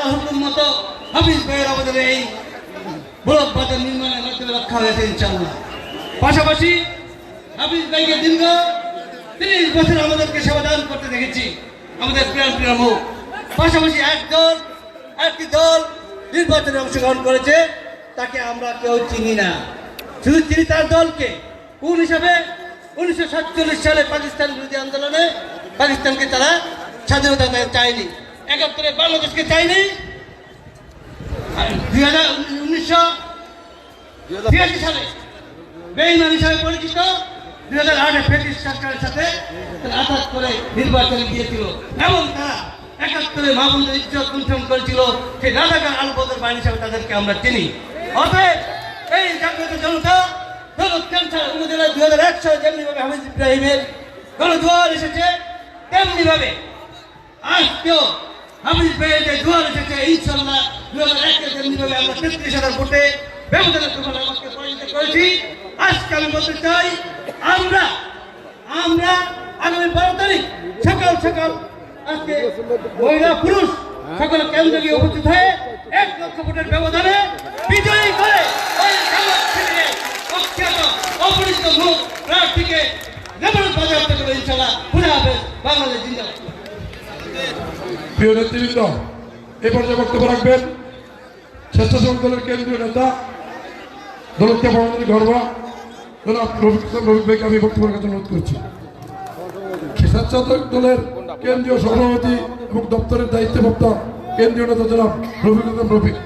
আল্লাহর হুকুম মতো হাফিজ ভাইয়ের আমাদের এই ব্লক বাজার নির্মাণের মাধ্যমে রক্ষা হয়েছে ইনশাআল্লাহ। পাশাপাশি হাফিজ ভাইকে দীর্ঘ 30 বছর আমাদেরকে সেবাদান করতে দেখেছি আমাদের প্রিয় মুখ। পাশাপাশি একটি দল নির্বাচনে অংশগ্রহণ করেছে, তাকে আমরা কেউ চিনি না, শুধু চিনি তার দলকে। কোন হিসাবে 1947 সালে পাকিস্তান বিরোধী আন্দোলনে পাকিস্তানকে তারা স্বাধীনতা চায়নি, 71-এ বাংলাদেশকে চায়নি, 1983 সালে বেঈমান হিসাবে পরিচিত 2008-এ ব্রিটিশ সরকারের সাথে আঘাত করে নির্বাচনে গিয়েছিল এবং তারা 71-এ মাহবুবের ইজ্জত লুণ্ঠন করেছিল। সেই রাজাকার আল বদর বাহিনী হিসাবে তাদেরকে আমরা চিনি। অতএব এই জাগ্রত জনতা দৌলত ক্যান্সার উপজেলায় 2001 সালে যেমনিভাবে হাফিজ ইব্রাহিমের গণজোয়ার এসেছে, তেমনিভাবে আজকেও হাফিজ ভাইয়ের যে জোয়ার এসেছে ইনশাআল্লাহ 2001-এ যেমনিভাবে আমরা 33,000 ভোটে ব্যবধানে আমাকে পরাজিত করেছি। আজকে আমি বলতে চাই আমরা আগামী 12 তারিখ সকাল আজকে মহিলা পুরুষ সকল কেন্দ্রে গিয়ে উপস্থিত হয়ে 1 লক্ষ ভোটের ব্যবধানে বিজয়ী করে ওই জামাত শিবিরের অখ্যাত অপরিচিত মুখ প্রার্থীকে নেতৃত্ব বাজেয়াপ্ত করবে ইনশাআল্লাহ। খুদা হাফেজ, বাংলাদেশ জিন্দাবাদ। প্রিয় নেতৃবৃন্দ, এই পর্যায়ে বক্তব্য রাখবেন স্বেচ্ছাসেবক দলের কেন্দ্রীয় নেতা দৌলতদিয়া ভবনের ঘরোয়া জনাব রফিক ভাইকে আমি বক্তব্য রাখার জন্য অনুরোধ করছি। স্বেচ্ছাসেবক দলের কেন্দ্রীয় সভাপতি এবং দপ্তরের দায়িত্বপ্রাপ্ত কেন্দ্রীয় নেতা জনাব রফিক।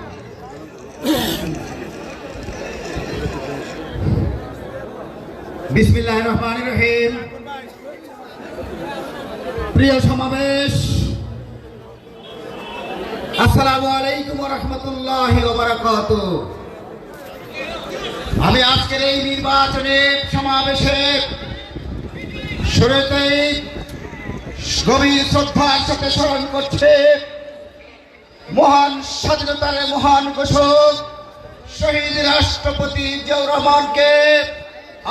বিসমিল্লাহির রহমানির রহিম। প্রিয় সমাবেশ, আসসালামু আলাইকুম ওয়া রাহমাতুল্লাহি ওয়া বারাকাতুহু। আমি আজকের এই নির্বাচনের সমাবেশে শুরুতেই গভীর শ্রদ্ধার সাথে স্মরণ করছে মহান স্বাধীনতার মহান ঘোষক শহীদ রাষ্ট্রপতি জিয়াউর রহমানকে,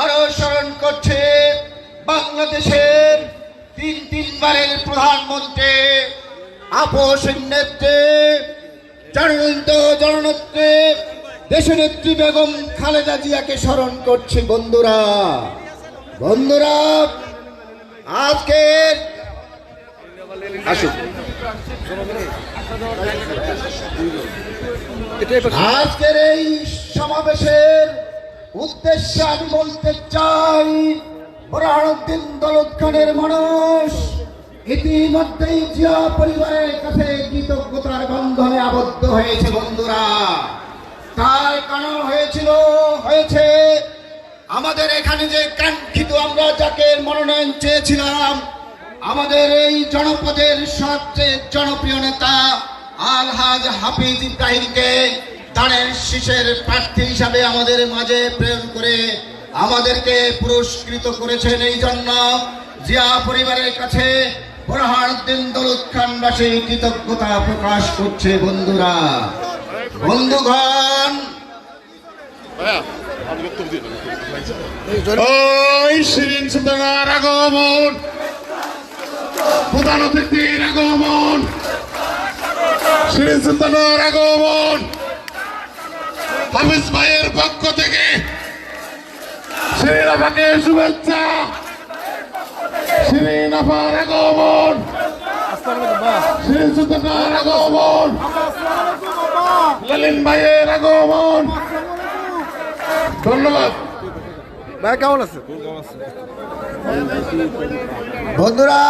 আরো স্মরণ করছে বাংলাদেশের তিনবারের প্রধানমন্ত্রী আপসহীন নেত্রী জননেত্রী দেশনেত্রী বেগম খালেদা জিয়াকে স্মরণ করছে। বন্ধুরা আজকের এই সমাবেশের উদ্দেশ্যে আমি বলতে চাই, বুরহানুদ্দিন দৌলত খানের মানুষ ইতিমধ্যেই জিয়া পরিবারের কাছে কৃতজ্ঞতার বন্ধনে আবদ্ধ হয়েছে। বন্ধুরা, তার কারণ হয়েছে আমাদের এখানে যে কাঙ্ক্ষিত আমরা যাকে মনোনয়ন চেয়েছিলাম, আমাদের এই জনপদের সবচেয়ে জনপ্রিয় নেতা আলহাজ হাফিজ ইব্রাহিমকে দানের শীষের প্রার্থী হিসাবে আমাদের মাঝে প্রেরণ করে আমাদেরকে পুরস্কৃত করেছেন। এই জন্য জিয়া পরিবারের কাছে বুরহানুদ্দিন দৌলত খানবাসী কৃতজ্ঞতা প্রকাশ করছে। বন্ধুগণ, ওই শিরিন সুলতানার আগমন, প্রধান অতিথির আগমন, শিরিন সুলতানার আগমন, হাফিজ ভাইয়ের পক্ষ থেকে শিরিন আপাকে শুভেচ্ছা। শিরিন আপার আগমন, শিরিন সুলতানার আগমন, লালিন ভাইয়ের আগমন। ধন্যবাদ। বন্ধুরা,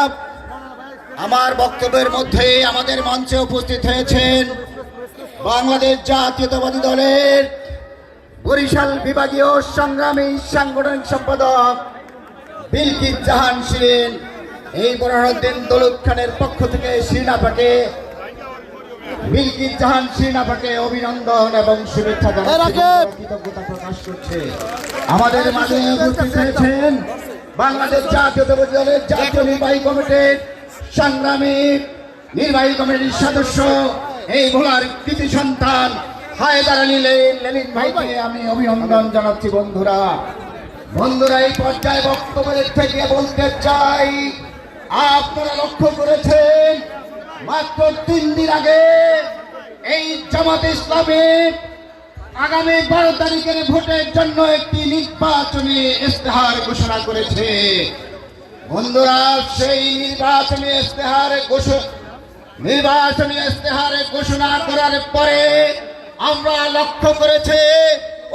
আমার বক্তব্যের মধ্যে আমাদের মঞ্চে উপস্থিত হয়েছেন বাংলাদেশ জাতীয়তাবাদী দলের বরিশাল বিভাগীয় সংগ্রামী সাংগঠনিক সম্পাদক বিলকিস জাহান শিরিন। এই বুরহানুদ্দিন দৌলত খানের পক্ষ থেকে বিলকিস জাহান শিরিন আপাকে অভিনন্দন এবং শুভেচ্ছা জানাচ্ছি, কৃতজ্ঞতা প্রকাশ করছে। আমাদের মাঝে উপস্থিত হয়েছেন বাংলাদেশ জাতীয়তাবাদী দলের জাতীয় নির্বাহী কমিটির সংগ্রামী নির্বাহী কমিটির সদস্য, এই ভোলার কৃতি সন্তান হায়দার আলী লেলিন ভাইকে আমি অভিনন্দন জানাচ্ছি। বন্ধুরা, এই পর্যায়ে বক্তব্যের থেকে বলতে চাই, আপনারা লক্ষ্য করেছেন মাত্র 3 দিন আগে এই জামাত ইসলামী আগামী 12 তারিখের ভোটের জন্য একটি নির্বাচনী ইস্তেহার ঘোষণা করেছে। বন্ধুরা, সেই নির্বাচনী ইস্তেহারে ঘোষণা করার পরে আমরা লক্ষ্য করেছি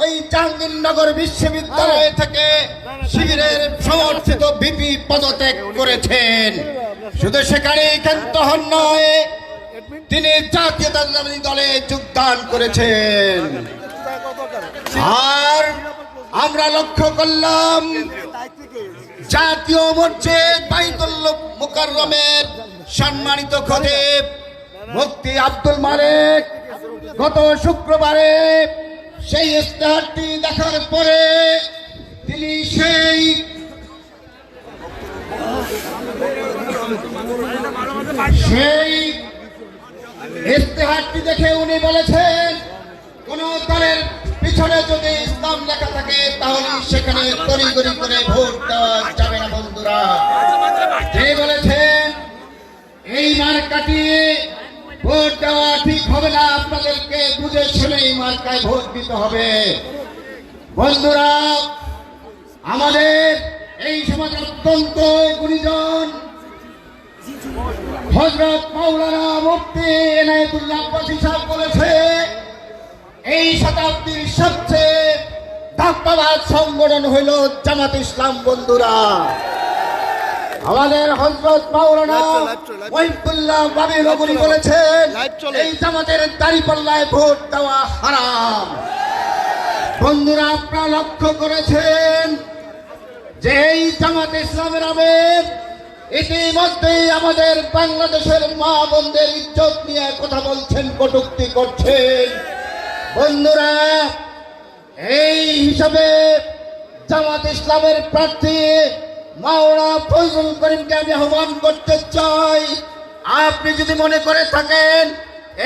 ওই জাহাঙ্গীরনগর বিশ্ববিদ্যালয় থেকে শিবিরের সমর্থিত ভিপি পদত্যাগ করেছেন। শুধু সেখানেই ক্ষান্ত হন নয়, তিনি জাতীয়তাবাদী দলে যোগদান করেছেন। আর আমরা লক্ষ্য করলাম জাতীয় মসজিদ বাইতুল মুকাররমের সম্মানিত খতিব মুফতি আব্দুল মালিক গত শুক্রবারে সেই ইস্তেহারটি দেখার পরে তিনি সেই ইস্তেহারটি দেখে উনি বলেছেন, কোন দলের পিছনে যদি ইসলাম লেখা থাকে তাহলে সেখানে তড়িঘড়ি করে ভোট দেওয়া যাবে না। বন্ধুরা, তিনি বলেছেন এই মার্কাটি ভোট দেওয়া ঠিক হবে না, আপনাদেরকে বুঝে শুনে এই মার্কায় ভোট দিতে হবে। বন্ধুরা, আমাদের এই সমাজের অত্যন্ত গুণীজন হযরত মাওলানা মুফতি এনায়েতুল্লাহ আব্বাসী সাহেব বলেছে, এই শতাব্দীর সবচেয়ে ধাপ্পাবাজ সংগঠন হইল জামাত ইসলাম। বন্ধুরা, আমাদের হযরত মাওলানা ওয়াহিদুল্লাহ বাবি বলেছেন এই জামাতের দাঁড়িপাল্লায় ভোট দেওয়া হারাম। বন্ধুরা, আপনারা লক্ষ্য করেছেন যে এই জামাত ইসলামের আমির ইতিমধ্যেই আমাদের বাংলাদেশের মা বোনদের ইজ্জত নিয়ে কথা বলছেন, কটূক্তি করছেন। বন্ধুরা, এই হিসাবে জামাত ইসলামের প্রার্থী মাওলানা ফজলুল করিমকে আমি আহ্বান করতে চাই, আপনি যদি মনে করে থাকেন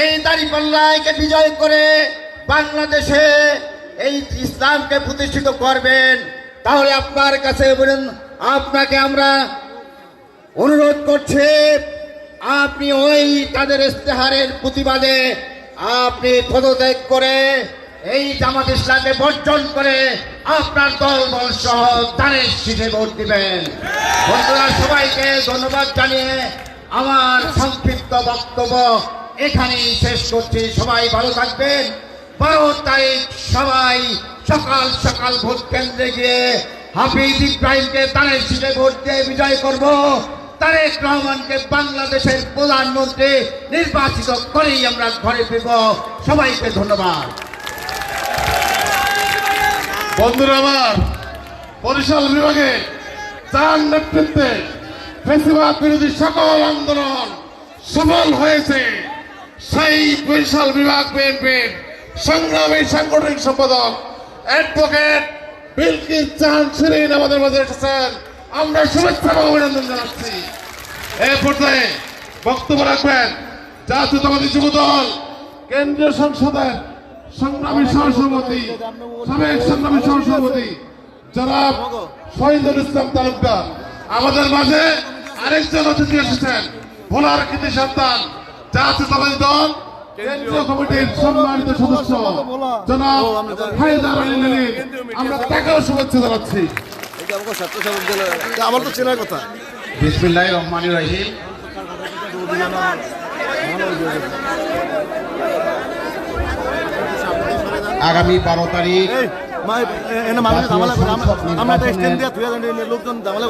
এই দাঁড়িপাল্লাকে বিজয় করে বাংলাদেশে এই ইসলামকে প্রতিষ্ঠিত করবেন, তাহলে আপনার কাছে বলেন, আপনাকে আমরা অনুরোধ করছি আপনি ওই তাদের ইস্তেহারের প্রতিবাদে আপনি পদত্যাগ করে এই জামাত ইসলামকে বর্জন করে আপনার দলবল সহ তারের শীষে ভোট দিবেন। বন্ধুরা, সবাইকে ধন্যবাদ জানিয়ে আমার সংক্ষিপ্ত বক্তব্য এখানেই শেষ করছি। সবাই ভালো থাকবেন। 12 তারিখ সবাই সকাল সকাল ভোট কেন্দ্রে গিয়ে হাফিজ ইব্রাহিমকে তারের শীষে ভোট দিয়ে বিজয় করব। তারেক রহমানকে বাংলাদেশের প্রধানমন্ত্রী নির্বাচিত করেই আমরা ঘরে ফিরব। সবাইকে ধন্যবাদ। বন্ধুরা আমার, বরিশাল বিভাগে তার নেতৃত্বে ফ্যাসিবাদ বিরোধী সকল আন্দোলন সফল হয়েছে। সেই বরিশাল বিভাগ বিএনপির সংগ্রামী সাংগঠনিক সম্পাদক অ্যাডভোকেট বিলকিস জাহান শিরিন আমাদের মাঝে এসেছেন, আমরা শুভেচ্ছা এবং অভিনন্দন জানাচ্ছি। এই পর্যায়ে বক্তব্য রাখবেন জাতীয়তাবাদী যুবদল কেন্দ্রীয় সংসদের সংগ্রামী সহসভাপতি, সাবেক সংগ্রামী সহসভাপতি জনাব শহীদুল ইসলাম তালুকদার। আমাদের মাঝে আরেকজন অতিথি এসেছেন, ভোলার কৃতি সন্তান, জাতীয়তাবাদী দল কেন্দ্রীয় কমিটির সম্মানিত সদস্য জনাব হায়দার আলী লিলিন। আমরা তাকেও শুভেচ্ছা জানাচ্ছি। আমার তো চেনার কথা। বিসমিল্লাহির রহমানির রহিম। আগামী 12 তারিখ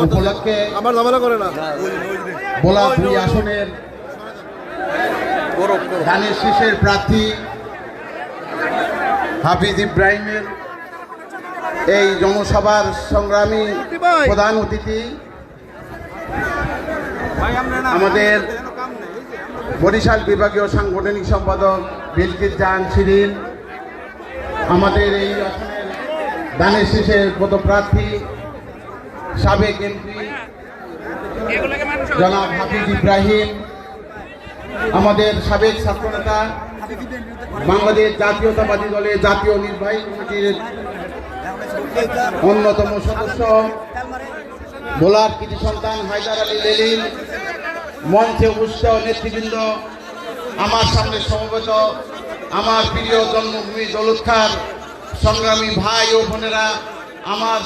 উপলক্ষে ভোলা 2 আসনের ধানের শীষের প্রার্থী হাফিজ ইব্রাহিমের এই জনসভার সংগ্রামী প্রধান অতিথি আমাদের বরিশাল বিভাগীয় সাংগঠনিক সম্পাদক বিলকিস জাহান শিরিন, আমাদের এই আসনের ধানের শীষের পদপ্রার্থী সাবেক এমপি জনাব হাফিজ ইব্রাহিম, আমাদের সাবেক ছাত্রনেতা, বাংলাদেশ জাতীয়তাবাদী দলের জাতীয় নির্বাহী কমিটির অন্যতম সদস্য ভোলার কৃতি সন্তান হায়দার আলী লিলিন, মঞ্চে উপস্থিত নেতৃবৃন্দ, আমার সামনে সমবেত আমার প্রিয় জন্মভূমি দৌলতখার সংগ্রামী ভাই ও বোনেরা, আমার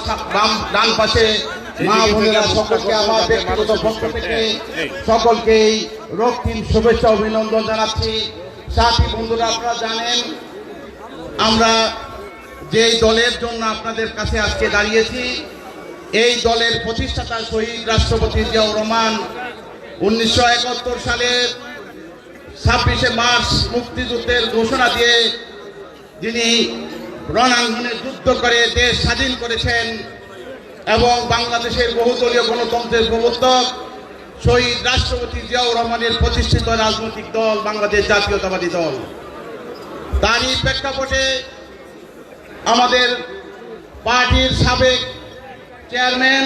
ডান পাশে মা বোনেরা, সকলকে আমার ব্যক্তিগত পক্ষ থেকে সকলকেই রক্তিম শুভেচ্ছা অভিনন্দন জানাচ্ছি। সাথী বন্ধুরা, আপনারা জানেন আমরা যেই দলের জন্য আপনাদের কাছে আজকে দাঁড়িয়েছি, এই দলের প্রতিষ্ঠাতা শহীদ রাষ্ট্রপতি জিয়াউর রহমান 1971 সালের 26শে মার্চ মুক্তিযুদ্ধের ঘোষণা দিয়ে যিনি রণাঙ্গনে যুদ্ধ করে দেশ স্বাধীন করেছেন এবং বাংলাদেশের বহুদলীয় গণতন্ত্রের প্রবর্তক শহীদ রাষ্ট্রপতি জিয়াউর রহমানের প্রতিষ্ঠিত রাজনৈতিক দল বাংলাদেশ জাতীয়তাবাদী দল। তারই প্রেক্ষাপটে আমাদের পার্টির সাবেক চেয়ারম্যান,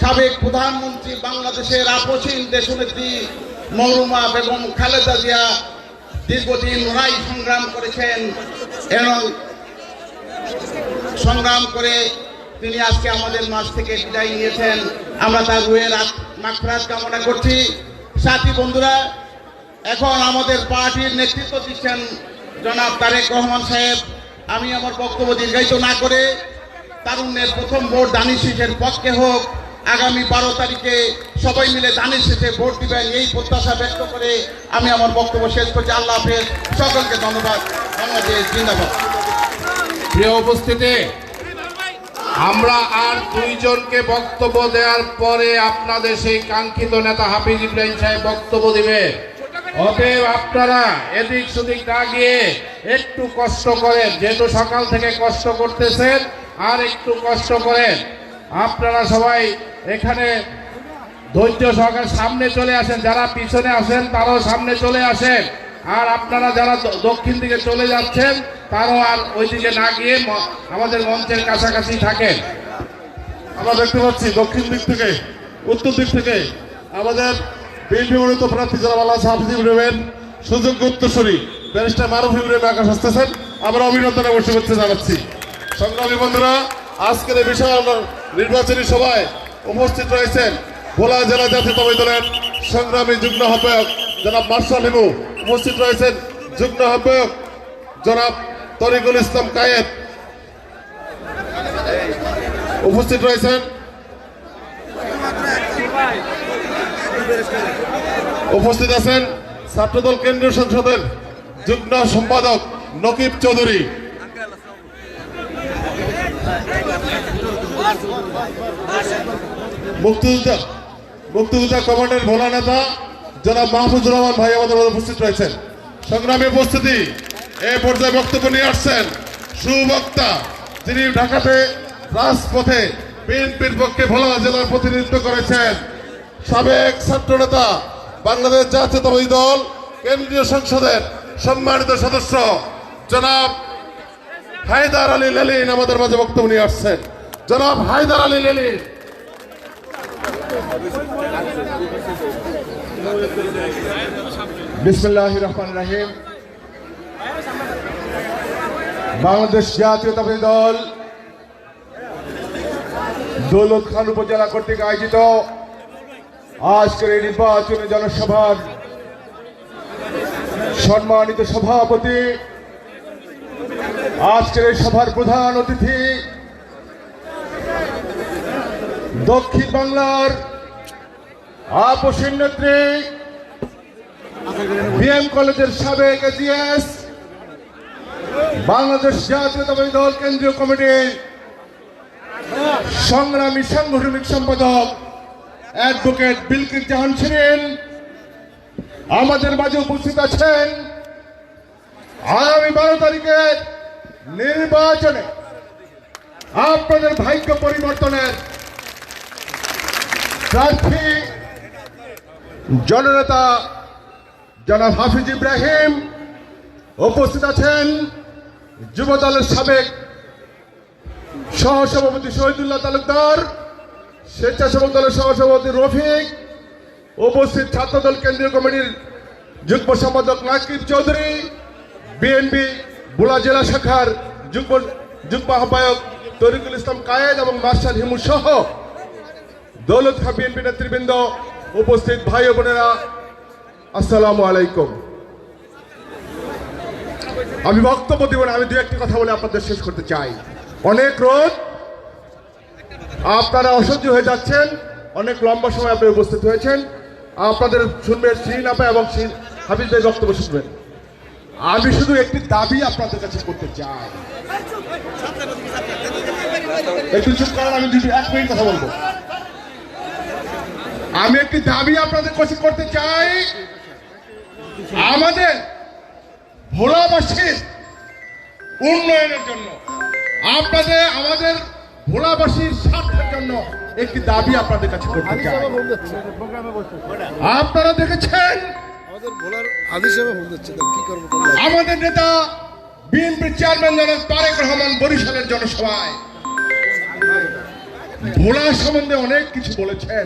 সাবেক প্রধানমন্ত্রী, বাংলাদেশের আপসীন দেশনেত্রী মরহুমা বেগম খালেদা জিয়া দীর্ঘদিন লড়াই সংগ্রাম করেছেন এবং সংগ্রাম করে তিনি আজকে আমাদের মাঝ থেকে বিদায় নিয়েছেন। আমরা তার রুহের মাগফিরাত কামনা করছি। সাথী বন্ধুরা, এখন আমাদের পার্টির নেতৃত্ব দিচ্ছেন জনাব তারেক রহমান সাহেব। আমি আমার বক্তব্য দীর্ঘায়িত না করে তারুণ্যের প্রথম ভোট দানিশ শীষের পক্ষে হোক, আগামী 12 তারিখে সবাই মিলে দানিশ শীষে ভোট দিবেন, এই প্রত্যাশা ব্যক্ত করে আমি আমার বক্তব্য শেষ করছি। আল্লাহ হাফেজ, সকলকে ধন্যবাদ। বাংলাদেশ জিন্দাবাদ। প্রিয় উপস্থিতি, আমরা আর দুইজনকে বক্তব্য দেওয়ার পরে আপনাদের সেই কাঙ্ক্ষিত নেতা হাফিজ ইব্রাহিম সাহেব বক্তব্য দিবে। অতএব আপনারা এদিক সেদিক না গিয়ে একটু কষ্ট করেন, যেহেতু সকাল থেকে কষ্ট করতেছেন, আর একটু কষ্ট করেন। আপনারা সবাই এখানে ধৈর্য সহকারে সামনে চলে আসেন, যারা পিছনে আসেন তারাও সামনে চলে আসেন, আর আপনারা যারা দক্ষিণ দিকে চলে যাচ্ছেন তারাও আর ওই দিকে না গিয়ে আমাদের মঞ্চের কাছাকাছি থাকেন। আমরা দেখতে পাচ্ছি দক্ষিণ দিক থেকে, উত্তর দিক থেকে আমাদের বিএনপি মনোনীত প্রার্থী জনাব আল্লাহ হাফিজ ইব্রাহিমের সুযোগ্য উত্তরসূরি ব্যারিস্টার মারুফ ইব্রাহিম আকাশ আসতেছেন। আমরা অভিনন্দন এবং শুভেচ্ছা জানাচ্ছি। সংগ্রামী বন্ধুরা, আজকের এই বিশাল নির্বাচনী সভায় উপস্থিত রয়েছেন ভোলা জেলা জাতীয়তাবাদী দলের সংগ্রামী যুগ্ম আহ্বায়ক জনাব মার্শাল হিমু, উপস্থিত রয়েছেন যুগ্ম আহ্বায়ক জনাব তরিকুল ইসলাম কায়েদ, উপস্থিত রয়েছেন উপস্থিত আছেন ছাত্রদল কেন্দ্রীয় সংসদের যুগ্ম সম্পাদক নকিব চৌধুরী, মুক্তিযোদ্ধা কমান্ডের ভোলা নেতা জনাব মাহফুজুর রহমান ভাই আমাদের মধ্যে উপস্থিত রয়েছেন। সংগ্রামী উপস্থিতি, এই পর্যায়ে বক্তব্য নিয়ে আসছেন সুবক্তা, যিনি ঢাকাতে রাজপথে বিএনপির পক্ষে ভোলা জেলার প্রতিনিধিত্ব করেছেন, সাবেক ছাত্র নেতা, বাংলাদেশ জাতীয়তাবাদী দল কেন্দ্রীয় সংসদের সম্মানিত সদস্য জনাব হায়দার আলী লেলিন আমাদের মাঝে বক্তব্য নিয়ে আসছেন। জনাব হায়দার আলী লেলিন। বিসমিল্লাহির রহমানির রহিম। বাংলাদেশ জাতীয়তাবাদী দল দৌলত খান উপজেলা কর্তৃক আয়োজিত আজকের এই নির্বাচনী জনসভার সম্মানিত সভাপতি, আজকের এই সভার প্রধান অতিথি, দক্ষিণ বাংলার আপসীন নেত্রী, বিএম কলেজের সাবেক এজিএস, বাংলাদেশ জাতীয়তাবাদী দল কেন্দ্রীয় কমিটির সংগ্রামী সাংগঠনিক সম্পাদক অ্যাডভোকেট বিলকিস জাহান শিরিন, আমাদের মাঝে উপস্থিত আছেন আগামী 12 তারিখের নির্বাচনে আপনাদের ভাগ্য পরিবর্তনের প্রার্থী জননেতা জনাব হাফিজ ইব্রাহিম, উপস্থিত আছেন যুব দলের সাবেক সহসভাপতি শহীদুল্লাহ তালুকদার, স্বেচ্ছাসেবক দলের সহসভাপতি রফিক, উপস্থিত ছাত্রদল কেন্দ্রীয় কমিটির যুগ্ম সম্পাদক নাকিব চৌধুরী, বিএনপি ভোলা জেলা শাখার যুগ্ম আহ্বায়ক তরিকুল ইসলাম কায়েদ এবং মার্শাল হিমু সহ দৌলত খান বিএনপি নেতৃবৃন্দ, উপস্থিত ভাই ও বোনেরা, আসসালামু আলাইকুম। আমি বক্তব্য দেব না, আমি দু একটি কথা বলে আপনাদের শেষ করতে চাই। অনেক রোদ, আপনারা অসহ্য হয়ে যাচ্ছেন, অনেক লম্বা সময় আপনি উপস্থিত হয়েছেন। আপনাদের শুনবেন শিরিন আপা এবং হাফিজদের বক্তব্য শুনবেন। আমি শুধু একটি দাবি আপনাদের কাছে করতে চাই, একটু চুপ করেন, আমি 1 মিনিট কথা বলবো। আমি একটি দাবি আপনাদের কাছে করতে চাই, আমাদের ভোলাবাসীর উন্নয়নের জন্য, আমাদের ভোলাবাসীর স্বার্থের জন্য একটি দাবি আপনাদের কাছে করতে চাই। আপনারা দেখেছেন আমাদের নেতা বিএনপির চেয়ারম্যান জনাব তারেক রহমান বরিশালের জনসভায় ভোলা সম্বন্ধে অনেক কিছু বলেছেন।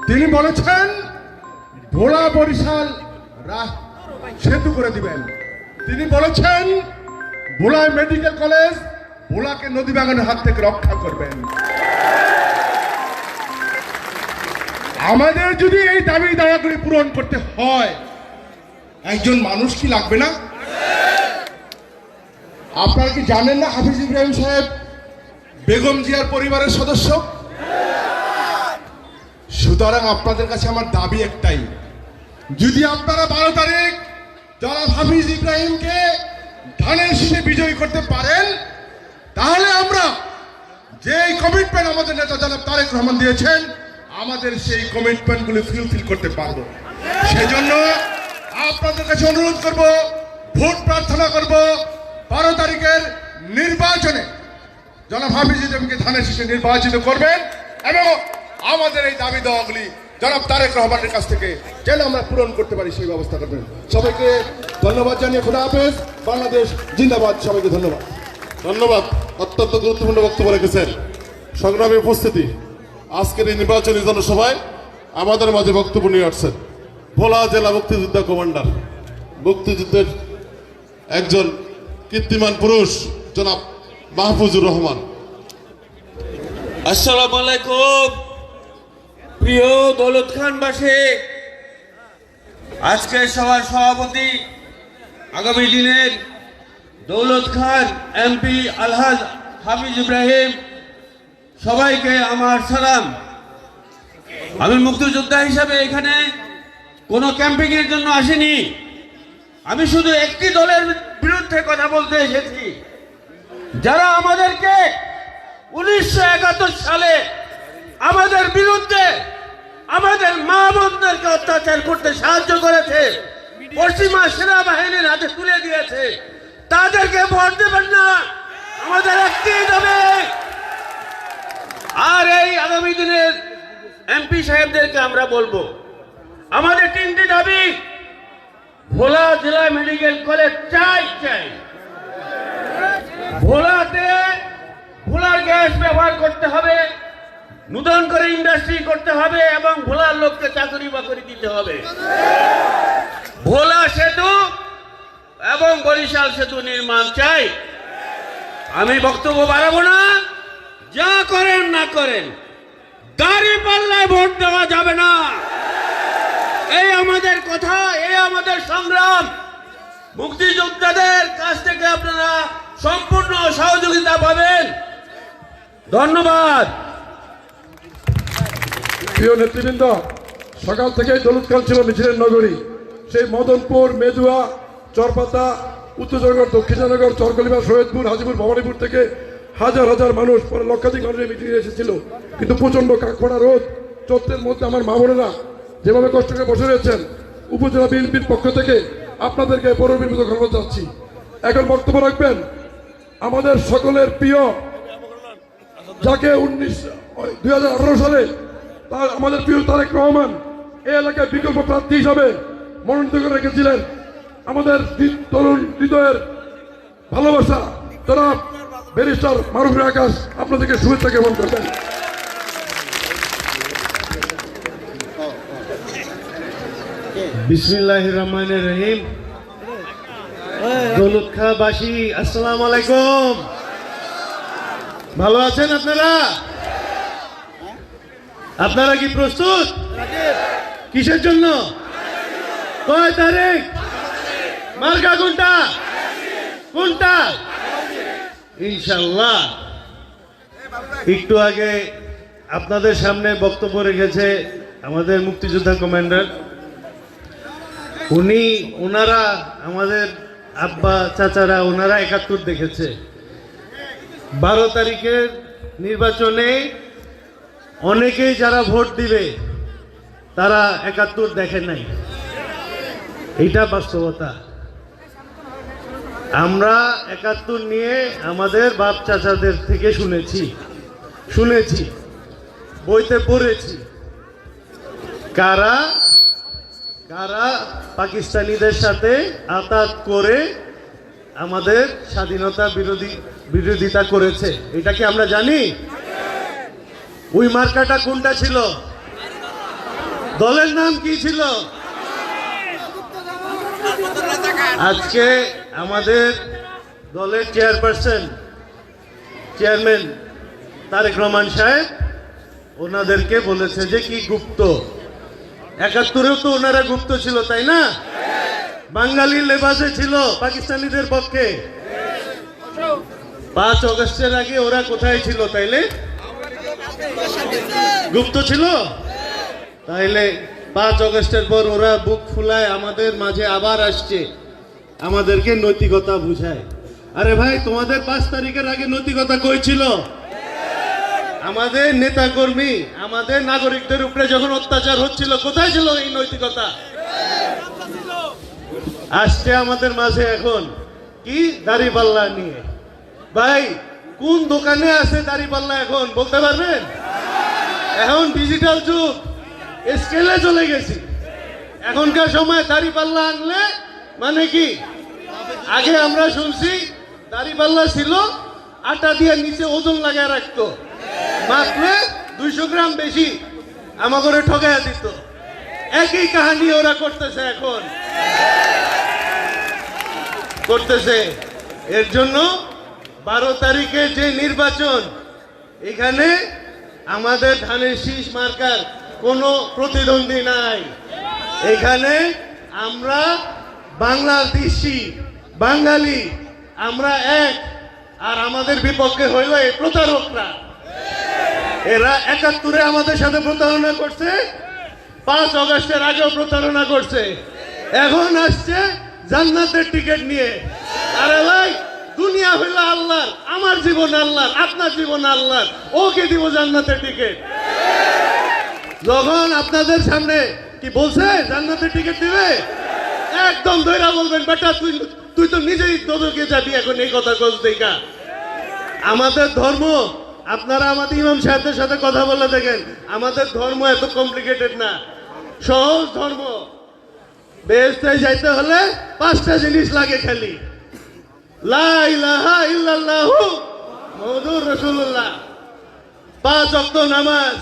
তিনি বলেছেন ভোলা বরিশাল সেতু করে দিবেন। তিনি বলেছেন ভোলায় মেডিকেল কলেজ, ভোলাকে নদী বাগানের হাত থেকে রক্ষা করবেন। আমাদের যদি এই দাবি দাওয়াগুলি পূরণ করতে হয়, একজন মানুষ কি লাগবে না? আপনারা কি জানেন না হাফিজ ইব্রাহিম সাহেব বেগম জিয়ার পরিবারের সদস্য? সুতরাং আপনাদের কাছে আমার দাবি একটাই, যদি আপনারা 12 তারিখ জনাব হাফিজ ইব্রাহিমকে ধানের শীষে বিজয়ী করতে পারেন, তাহলে আমরা যে কমিটমেন্ট আমাদের নেতা জনাব তারেক রহমান দিয়েছেন, আমাদের সেই কমিটমেন্টগুলি ফুলফিল করতে পারবো। সেজন্য আপনাদের কাছে অনুরোধ করব, ভোট প্রার্থনা করব 12 তারিখের নির্বাচনে জনাব হাফিজ ইব্রাহিমকে ধানের শীষে নির্বাচিত করবেন এবং আমাদের এই দাবি দেওয়াগুলি জনাব তারেক রহমানের কাছ থেকে যেন আমরা পূরণ করতে পারি সেই ব্যবস্থা করবেন। সবাইকে ধন্যবাদ জানিয়ে খোদা হাফেজ, বাংলাদেশ জিন্দাবাদ। সবাইকে ধন্যবাদ। ধন্যবাদ। অত্যন্ত গুরুত্বপূর্ণ বক্তব্য রেখেছেন। সংগ্রামী উপস্থিতি, আজকের এই নির্বাচনী জনসভায় আমাদের মাঝে বক্তব্য নিয়ে আসছেন ভোলা জেলা মুক্তিযোদ্ধা কমান্ডার, মুক্তিযুদ্ধের একজন কীর্তিমান পুরুষ জনাব মাহফুজুর রহমান। আসসালামু আলাইকুম প্রিয় দৌলত খানবাসী। আজকের সভার সভাপতি আগামী দিনের দৌলত খান এমপি আলহাজ হাফিজ ইব্রাহিম, সবাইকে আমার সালাম। আমি মুক্তিযোদ্ধা হিসাবে এখানে কোনো ক্যাম্পিং এর জন্য আসিনি, আমি শুধু একটি দলের বিরুদ্ধে কথা বলতে এসেছি, যারা আমাদেরকে 1971 সালে আমাদের বিরুদ্ধে আমাদের মা বোনদেরকে অত্যাচার করতে সাহায্য করেছে, পশ্চিমা সেনাবাহিনীর হাতে তুলে দিয়েছে, তাদেরকে ভোট দেবেন না। আমাদের একটি দাবি, আর এই আগামী দিনের এমপি সাহেবদেরকে আমরা বলবো, আমাদের 3টি দাবি। ভোলা জেলা মেডিকেল কলেজ চাই, ভোলার গ্যাস ব্যবহার করতে হবে, নতুন করে ইন্ডাস্ট্রি করতে হবে এবং ভোলার লোককে চাকরি বাকরি দিতে হবে। ভোলা সেতু এবং বরিশাল সেতু নির্মাণ চাই। আমি বক্তব্য বাড়াবো না, যা করেন না করেন, দাড়ি পাল্লায় ভোট দেওয়া যাবে না। এই আমাদের কথা, এই আমাদের সংগ্রাম। মুক্তিযোদ্ধাদের কাছ থেকে আপনারা সম্পূর্ণ সহযোগিতা পাবেন। ধন্যবাদ। প্রিয় নেতৃবৃন্দ, সকাল থেকেই দৌলতখান ছিল মিছিলের নগরী। সেই মদনপুর, মেদুয়া, চরপাতা, উত্তরনগর, দক্ষিণনগর, চরকলিমা, শহীদপুর, হাজিপুর, ভবানীপুর থেকে হাজার হাজার মানুষ, পরে লক্ষাধিক মানুষের মিটিংয়ে এসেছিল। কিন্তু প্রচণ্ড কাকড়া রোদ, চৈত্রের মধ্যে আমার মা বোনেরা যেভাবে কষ্ট করে বসে রয়েছেন, উপজেলা বিএনপির পক্ষ থেকে আপনাদেরকে পৌরবিরমিত ধন্যবাদ যাচ্ছি। এখন বক্তব্য রাখবেন আমাদের সকলের প্রিয়, যাকে 2018 সালে আমাদের প্রিয় তারেক রহমান এই এলাকায় বিকল্প প্রার্থী হিসাবে মনোনীত করে রেখেছিলেন। আমাদের তরুণ হৃদয়ের ভালোবাসা জনাব ব্যারিস্টার মারুফুল আকাশ আপনাদেরকে শুভেচ্ছা জ্ঞাপন করবেন। বিসমিল্লাহির রহমানির রহিম। দৌলতখাবাসী আসসালামু আলাইকুম। ভালো আছেন আপনারা? আপনারা কি প্রস্তুত? কিসের জন্য? কয় তারিখ? মার্কা কোনটা? কোনটা? ইনশাল্লাহ। একটু আগে আপনাদের সামনে বক্তব্য রেখেছে আমাদের মুক্তিযোদ্ধা কমান্ডার। ওনারা আমাদের আব্বা চাচারা ওনারা 71 দেখেছে। 12 তারিখের নির্বাচনে অনেকেই যারা ভোট দিবে তারা 71 দেখে নাই। এইটা বাস্তবতা। আমরা 71 নিয়ে আমাদের বাপ চাচাদের থেকে শুনেছি, বইতে পড়েছি কারা কারা পাকিস্তানিদের সাথে আতাত করে আমাদের স্বাধীনতা বিরোধিতা করেছে। এটা কি আমরা জানি? ওই মার্কাটা কোনটা ছিল? দলের নাম কি ছিল? আজকে আমাদের দলের চেয়ারম্যান তারেক রহমান সাহেব ওনাদেরকে বলেছে যে কি গুপ্ত। 71-এও তো ওনারা গুপ্ত ছিল, তাই না? বাঙালি লেবাসে ছিল পাকিস্তানিদের পক্ষে। 5 অগস্টের আগে ওরা কোথায় ছিল তাইলে? গুপ্ত ছিল। তাইলে 5 অগস্টের পর ওরা বুক ফুলায় আমাদের মাঝে আবার আসছে, আমাদেরকে নৈতিকতা বুঝায়। আরে ভাই, তোমাদের 5 তারিখের আগে নৈতিকতা কই ছিল? আমাদের নেতা কর্মী, আমাদের নাগরিকদের উপরে যখন অত্যাচার হচ্ছিল, কোথায় ছিল এই নৈতিকতা? আসছে আমাদের মাঝে এখন কি দাড়িপাল্লা নিয়ে। ভাই, কোন দোকানে আছে দাড়িপাল্লা এখন বলতে পারবেন? এখন ডিজিটাল যুগ, স্কেলে চলে গেছি। এখনকার সময় দাড়িপাল্লা আনলে মানে কি? আগে আমরা শুনছি দাড়িপাল্লা ছিল আটা দিয়ে নিচে ওজন লাগায় রাখতো, মাপলে 200 গ্রাম বেশি আমাকে ঠকাইয়া দিত। একই কাহিনী ওরা করতেছে এখন করতেছে। এর জন্য 12 তারিখে যে নির্বাচন, এখানে আমাদের ধানের শীষ মার্কার কোনো প্রতিদ্বন্দ্বী নাই। এখানে আমরা বাংলাদেশি, বাঙালি, আমরা এক। আর আমাদের বিপক্ষে হইল এই প্রতারকরা। এরা 71-এ আমাদের সাথে প্রতারণা করছে, 5 অগস্টের আগেও প্রতারণা করছে, এখন আসছে জান্নাতের টিকিট নিয়ে। আরে ভাই, দুনিয়া হইল আল্লাহর, আমার জীবন আল্লাহর, আপনার জীবন আল্লাহর, ওকে দিব জান্নাতের টিকিট। যখন আপনাদের সামনে কি বলছে জান্নাতের টিকিট দিবে, একদম ধৈরা বলবেন, বেটা তুই তো নিজেই দোদকে যাবি এখন এই কথা কস দেখা। আমাদের ধর্ম, আপনারা আমাদের ইমাম সাহেবদের সাথে কথা বলে দেখেন, আমাদের ধর্ম এত কমপ্লিকেটেড না, সহজ ধর্ম। বেহেশতে যাইতে হলে 5টা জিনিস লাগে খালি, লা ইলাহা ইল্লাল্লাহু মুহাম্মাদুর রাসূলুল্লাহ, 5 ওয়াক্ত নামাজ,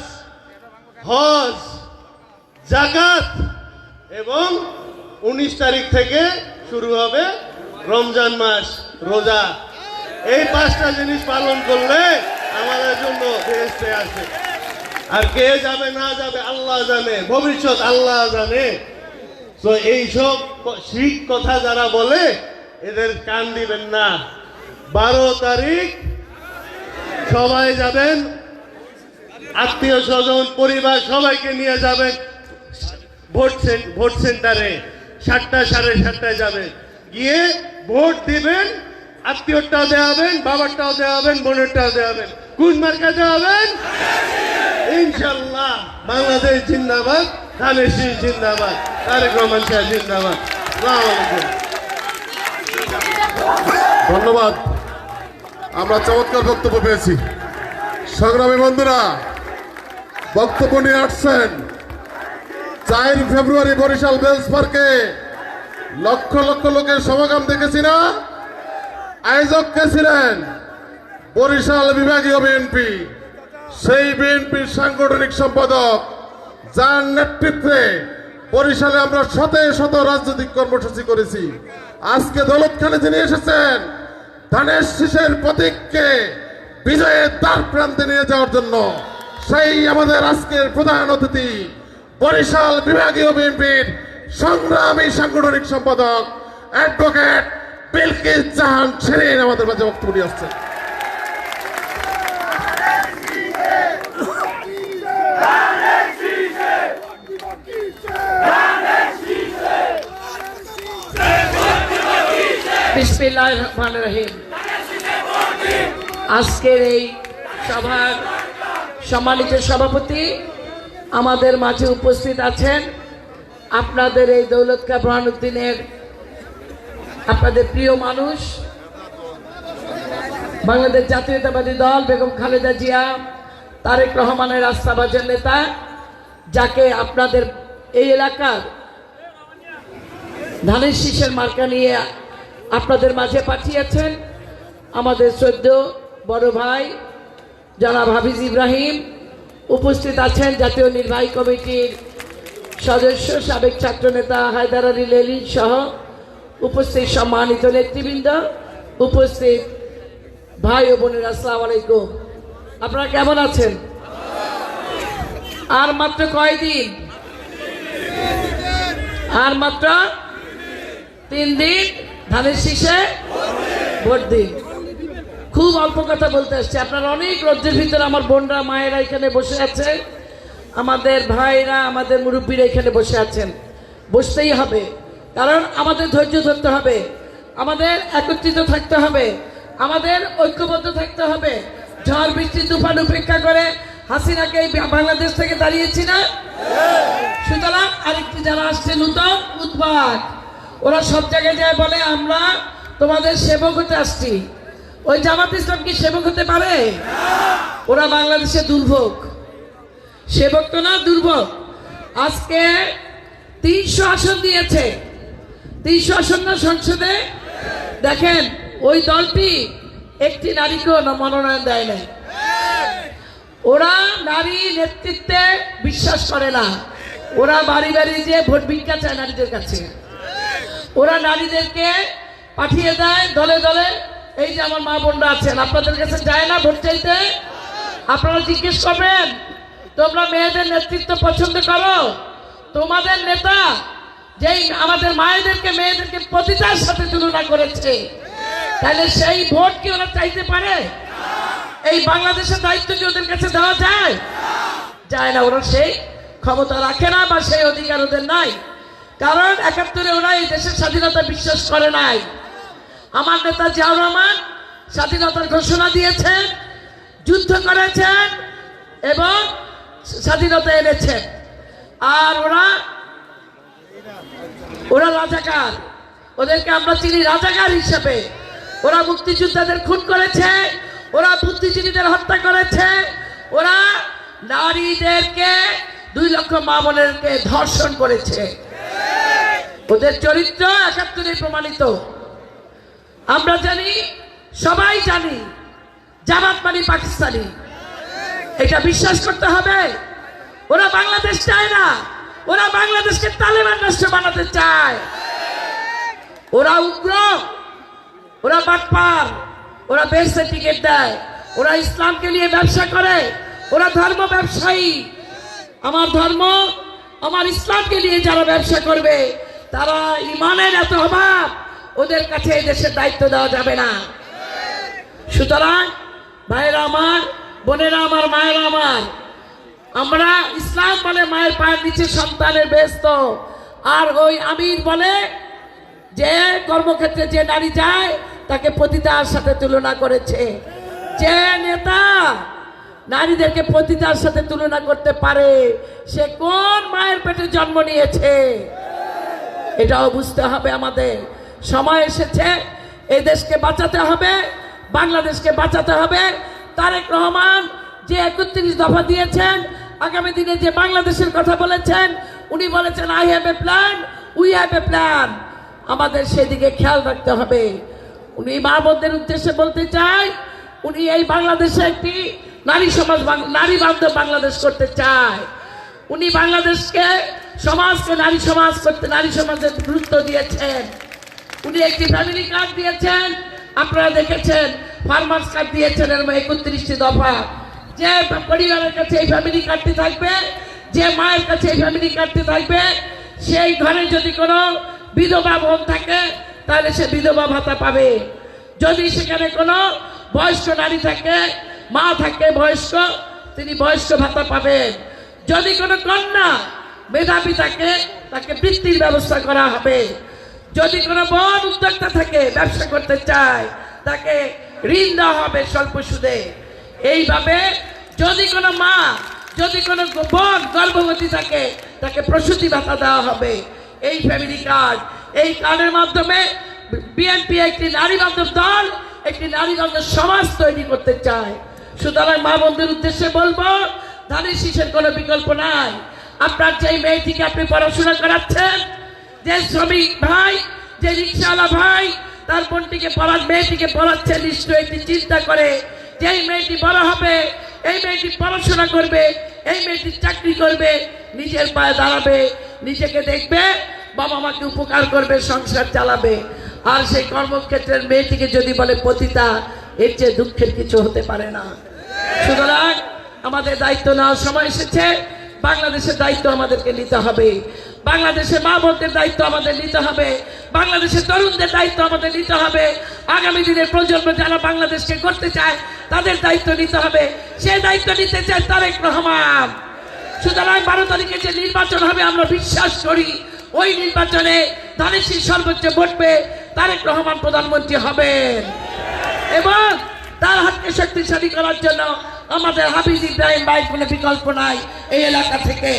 হজ, যাকাত, এবং 19 তারিখ থেকে শুরু হবে রমজান মাস, রোজা। এই 5টা জিনিস পালন করলে আমাদের জন্য বেহেশতে আছে। আর কে যাবে না যাবে আল্লাহ জানে, ভবিষ্যৎ আল্লাহ জানে। তো এইসব শিখ কথা যারা বলে এদের কান দিবেন না। 12 তারিখ সবাই যাবেন, আত্মীয় স্বজন পরিবার সবাইকে নিয়ে যাবেন ভোট সেন্টারে। 7টা সাড়ে 7টায় যাবেন, গিয়ে ভোট দিবেন। আত্মীয়টাও দেওয়াবেন, বাবারটাও দেওয়াবেন, বোনেরটাও দেওয়াবেন। কোন মার্কা দেওয়াবেন? ইনশাল্লাহ। বাংলাদেশ জিন্দাবাদ, ধানের শীষ জিন্দাবাদ, তারেক রহমান সাহেব জিন্দাবাদ। আসসালামু আলাইকুম। ধন্যবাদ। আমরা চমৎকার বক্তব্য পেয়েছি। সংগ্রামী বন্ধুরা, বক্তব্য নিয়ে আসছেন 4 ফেব্রুয়ারি বরিশাল বেঞ্চ পার্কে লক্ষ লক্ষ লোকের সমাগম দেখেছি না? আয়োজক কে ছিলেন? বরিশাল বিভাগীয় বিএনপি। সেই বিএনপির সাংগঠনিক সম্পাদক, যার নেতৃত্বে বরিশালে আমরা শত শত রাজনৈতিক কর্মসূচি করেছি। আজকে দৌলতখানে যিনি এসেছেন ধানের শীষের প্রতীককে বিজয়ের দ্বার প্রান্তে নিয়ে যাওয়ার জন্য, সেই আমাদের আজকের প্রধান অতিথি বরিশাল বিভাগীয় বিএনপির সংগ্রামী সাংগঠনিক সম্পাদক অ্যাডভোকেট বিলকিস জাহান ছেড়ে আমাদের মাঝে বক্তব্য নিয়ে আসছেন। বিসমিল্লাহির রহমানির রহিম। আজকের এই সভার সম্মানিত সভাপতি, আমাদের মাঝে উপস্থিত আছেন আপনাদের এই দৌলত খাঁ বুরহানুদ্দিনের আপনাদের প্রিয় মানুষ, বাংলাদেশ জাতীয়তাবাদী দল বেগম খালেদা জিয়া, তারেক রহমানের রাস্তাবাজের নেতা, যাকে আপনাদের এই এলাকার ধানের শীষের মার্কা নিয়ে আপনাদের মাঝে পাঠিয়েছেন আমাদের শ্রদ্ধ বড় ভাই জনাব হাফিজ ইব্রাহিম। উপস্থিত আছেন জাতীয় নির্বাহী কমিটির সদস্য সাবেক ছাত্রনেতা হায়দার আলী লেলিন সহ উপস্থিত সম্মানিত নেতৃবৃন্দ, উপস্থিত ভাই ও বোনেরা, আসসালামু আলাইকুম। আপনারা কেমন আছেন? আর মাত্র কয়দিন? আর মাত্র 3 দিন ধানের শীষে ভোট দিন। খুব অল্প কথা বলতে আসছে, আপনারা অনেক রোদ্রের ভিতরে আমার বোনরা মায়েরা এখানে বসে আছে, আমাদের ভাইরা আমাদের মুরব্বীরা এখানে বসে আছেন। বসতেই হবে, কারণ আমাদের ধৈর্য ধরতে হবে, আমাদের একত্রিত থাকতে হবে, আমাদের ঐক্যবদ্ধ থাকতে হবে। ঝড় বৃষ্টি তুফান উপেক্ষা করে হাসিনাকে এই বাংলাদেশ থেকে তাড়িয়েছি না? সুতরাং আরেকটি যারা আসছে নূতন উদ্বাগ, ওরা সব জায়গায় যায় বলে আমরা তোমাদের সেবক হতে আসছি। ওই জামাত ইসলাম কি সেবক হতে পারে? ওরা বাংলাদেশে দুর্ভোগ, সেবক তো না, দুর্ভোগ। আজকে 300 আসন দিয়েছে, 300 আসন না সংসদে। দেখেন ওই দলটি একটি নারীকেও মনোনয়ন দেয় না। ওরা নারী নেতৃত্বে বিশ্বাস করে না, ওরা বাড়ি বাড়ি যে ভোট ভিক্ষা চায় নারীদের কাছে। ওরা নারীদেরকে পাঠিয়ে দেয় দলে দলে। এই যে আমার মা বোনরা আছেন, আপনাদের কাছে যায় না ভোট চাইতে? আপনারা জিজ্ঞেস করবেন, তোমরা মেয়েদের নেতৃত্ব পছন্দ করো? তোমাদের নেতা যেই আমাদের মায়েদেরকে মেয়েদেরকে পতিতার সাথে তুলনা করেছে, তাহলে সেই ভোট কি ওরা চাইতে পারে? এই বাংলাদেশের দায়িত্ব কি ওদের কাছে দেওয়া যায়? যায় না। ওরা সেই ক্ষমতা রাখে না বা সেই অধিকার ওদের নাই, কারণ 71-এ ওরা এই দেশের স্বাধীনতা বিশ্বাস করে নাই। আমার নেতা জিয়াউর রহমান স্বাধীনতার ঘোষণা দিয়েছেন, যুদ্ধ করেছেন এবং স্বাধীনতা এনেছেন। আর ওরা রাজাকার, ওদেরকে আমরা চিনি রাজাকার হিসেবে। ওরা মুক্তিযোদ্ধাদের খুন করেছে, ওরা বুদ্ধিজীবীদের হত্যা করেছে, ওরা নারীদেরকে 2 লক্ষ মা বোনেরকে ধর্ষণ করেছে। ওদের চরিত্র 71-এ প্রমাণিত। আমরা জানি, সবাই জানি, জামাত মানে পাকিস্তানি, এটা বিশ্বাস করতে হবে। ওরা বাংলাদেশ চায় না, ওরা বাংলাদেশকে তালেবান রাষ্ট্র বানাতে চায়। ওরা উগ্র, ওরা বাটপার, ওরা বেহেশতে টিকিট দেয়, ওরা ইসলামকে নিয়ে ব্যবসা করে, ওরা ধর্ম ব্যবসায়ী। আমার ধর্ম, আমার ইসলামকে নিয়ে যারা ব্যবসা করবে তারা ইমানের এত অভাব, ওদের কাছে এই দেশের দায়িত্ব দেওয়া যাবে না। সুতরাং ভাইরা আমার, বোনেরা আমার, মায়েরা আমার, আমরা ইসলাম বলে মায়ের পায়ের নিচে সন্তানের বেহেশত, আর ওই আমির বলে যে কর্মক্ষেত্রে যে নারী যায় তাকে পতিতার সাথে তুলনা করেছে। যে নেতা নারীদেরকে পতিতার সাথে তুলনা করতে পারে সে কোন মায়ের পেটে জন্ম নিয়েছে? এটাও বুঝতে হবে আমাদের। সময় এসেছে, এই দেশকে বাঁচাতে হবে, বাংলাদেশকে বাঁচাতে হবে। তারেক রহমান যে 31 দফা দিয়েছেন, আগামী দিনে যে বাংলাদেশের কথা বলেছেন, উনি বলেছেন I have a plan, we have a plan. আমাদের সেদিকে খেয়াল রাখতে হবে। উনি মা বোনদের উদ্দেশ্যে বলতে চাই, উনি এই বাংলাদেশে একটি নারী সমাজ, নারী বান্ধব বাংলাদেশ করতে চায়। উনি বাংলাদেশকে সমাজকে নারী সমাজ করতে, নারী সমাজের গুরুত্ব দিয়েছেন। উনি একটি ফ্যামিলি কার্ড দিয়েছেন, আপনারা দেখেছেন, ফার্মার্স কার্ড দিয়েছেন, এর 31টি দফা। যে পরিবারের কাছে এই ফ্যামিলি কার্ডটি থাকবে, যে মায়ের কাছে এই ফ্যামিলি কার্ডটি থাকবে, সেই ঘরে যদি কোনো বিধবা বোন থাকে তাহলে সে বিধবা ভাতা পাবে। যদি সেখানে কোনো বয়স্ক নারী থাকে, মা থাকে বয়স্ক, তিনি বয়স্ক ভাতা পাবেন। যদি কোনো কন্যা মেধাবী থাকে, তাকে বৃত্তির ব্যবস্থা করা হবে। যদি কোনো বন উদ্যোক্তা থাকে, ব্যবসা করতে চায়, তাকে ঋণ দেওয়া হবে স্বল্প সুদে। এইভাবে যদি কোনো মা, যদি কোনো বোন গর্ভবতী থাকে, তাকে প্রসূতি ভাতা দেওয়া হবে। এই ফ্যামিলি কার্ড, এই কার্ডের মাধ্যমে বিএনপি একটি নারী বান্ধব দল, একটি নারী বান্ধব সমাজ তৈরি করতে চায়। সুতরাং মা বোনদের উদ্দেশ্যে বলবো, ধানের শীষের কোনো বিকল্প নাই। আপনার যে মেয়েটিকে আপনি পড়াশোনা করাচ্ছেন, যে শ্রমিক ভাই, যে রিক্সাওয়ালা ভাই তার বোনটিকে মেয়েটিকে পড়াচ্ছে, নিশ্চয়ই একটি চিন্তা করে যে এই মেয়েটি বড় হবে, এই মেয়েটি পড়াশোনা করবে, এই মেয়েটি চাকরি করবে, নিজের পায়ে দাঁড়াবে, নিজেকে দেখবে, বাবা মাকে উপকার করবে, সংসার চালাবে। আর সেই কর্মক্ষেত্রের মেয়েটিকে যদি বলে পতিতা, এর চেয়ে দুঃখের কিছু হতে পারে না। সুতরাং আমাদের দায়িত্ব নেওয়ার সময় এসেছে। বাংলাদেশের দায়িত্ব আমাদেরকে নিতে হবে, বাংলাদেশের মা বোনদের দায়িত্ব আমাদের নিতে হবে, বাংলাদেশের তরুণদের দায়িত্ব আমাদের নিতে হবে। আগামী দিনের প্রজন্ম যারা বাংলাদেশকে করতে চায়, তাদের দায়িত্ব নিতে হবে। সেই দায়িত্ব নিতে চায় তারেক রহমান। সুতরাং 12 তারিখে যে নির্বাচন হবে, আমরা বিশ্বাস করি ওই নির্বাচনে ধানের শীষ সর্বোচ্চ ভোট পেয়ে তারেক রহমান প্রধানমন্ত্রী হবেন। এবং তার হাতকে শক্তিশালী করার জন্য আমাদের হাফিজ ইব্রাহিম ভাই কোনো বিকল্প নাই। এই এলাকা থেকে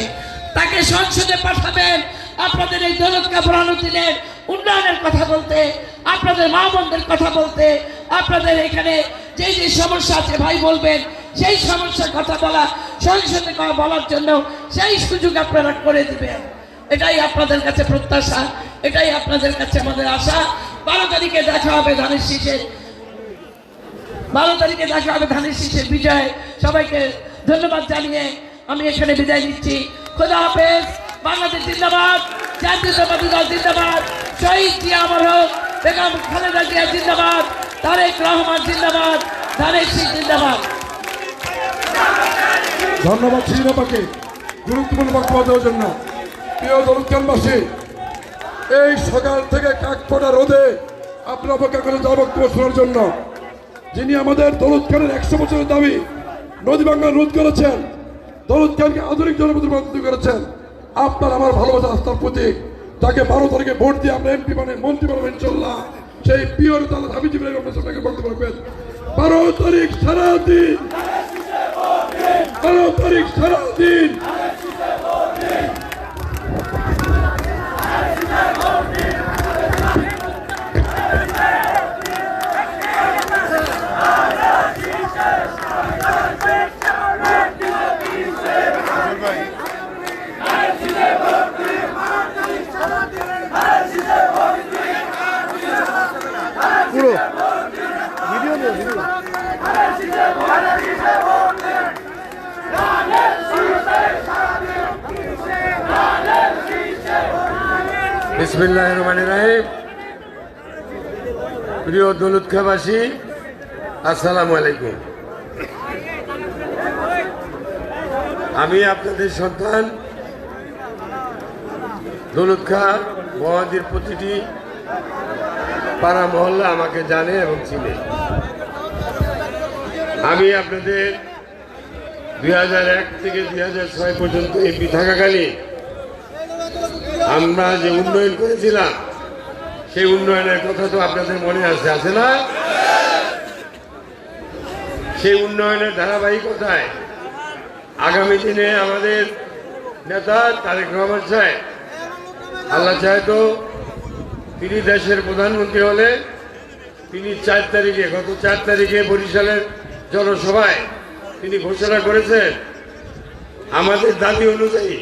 তাকে সংসদে পাঠাবেন, আপনাদের এই দৌলতখাঁ বুরহানুদ্দিনের উন্নয়নের কথা বলতে, আপনাদের মা বোনদের কথা বলতে, আপনাদের এখানে যে যে সমস্যা আছে ভাই বলবেন, সেই সমস্যার কথা বলা, সংসদে বলার জন্য সেই সুযোগ আপনারা করে দিবেন। এটাই আপনাদের কাছে প্রত্যাশা, এটাই আপনাদের কাছে আমাদের আশা। 12 তারিখে দেখা হবে ধানের শীষের, 12 তারিখে দেখা হবে ধানের শীষের বিজয়। সবাইকে ধন্যবাদ জানিয়ে আমি এখানে বিদায় নিচ্ছি। খোদা হাফেজ। বাংলাদেশ জিন্দাবাদ, জাতীয়তাবাদী দল জিন্দাবাদ, শহীদ জিয়া অমর হোক, বেগম খালেদা জিয়া জিন্দাবাদ, তারেক রহমান জিন্দাবাদ, ধানের শীষ জিন্দাবাদ। ধন্যবাদ শিরোপাকে গুরুত্বপূর্ণ বক্তব্য দেওয়ার জন্য। প্রিয় দলুৎখানবাসী, এই সকাল থেকে কাকপড়া রোদে আপনারা অপেক্ষা করে যাওয়া বক্তব্য শোনার জন্য। যিনি আমাদের দৌলতখানের 100 বছরের দাবি নদী ভাঙ্গন রোধ করেছেন, দৌলতখানকে আধুনিক জনপদের রূপান্তরিত করেছেন, আপনার আমার ভালোবাসা আস্থার প্রতীক, তাকে 12 তারিখে ভোট দিয়ে আমরা এমপি মানে মন্ত্রী বানাবো ইনশাল্লাহ। সেই প্রিয় নেতা হাফিজ ইব্রাহিম আপনার সামনে বক্তব্য রাখবেন। 12 তারিখ সারাদিন, 12 তারিখ সারাদিন। বিসমিল্লাহির রহমানির রহিম। প্রিয় দৌলতখাঁবাসী, আসসালামু আলাইকুম। আমি আপনাদের সন্তান। দৌলতখাঁ মহাদির প্রতিটি পাড়া মহল্লা আমাকে জানে এবং চিনে। আমি আপনাদের 2001 থেকে 2006 পর্যন্ত এমপি থাকাকালীন আমরা যে উন্নয়ন করেছিলাম, সেই উন্নয়নের কথা তো আপনাদের মনে আছে না? সেই উন্নয়নের ধারাবাহিকতায় আগামী দিনে আমাদের নেতা তারেক রহমান সাহেব, আল্লাহ চাহে তো তিনি দেশের প্রধানমন্ত্রী হলে তিনি 4 তারিখে, গত 4 তারিখে বরিশালের জনসভায় তিনি ঘোষণা করেছেন আমাদের দাবি অনুযায়ী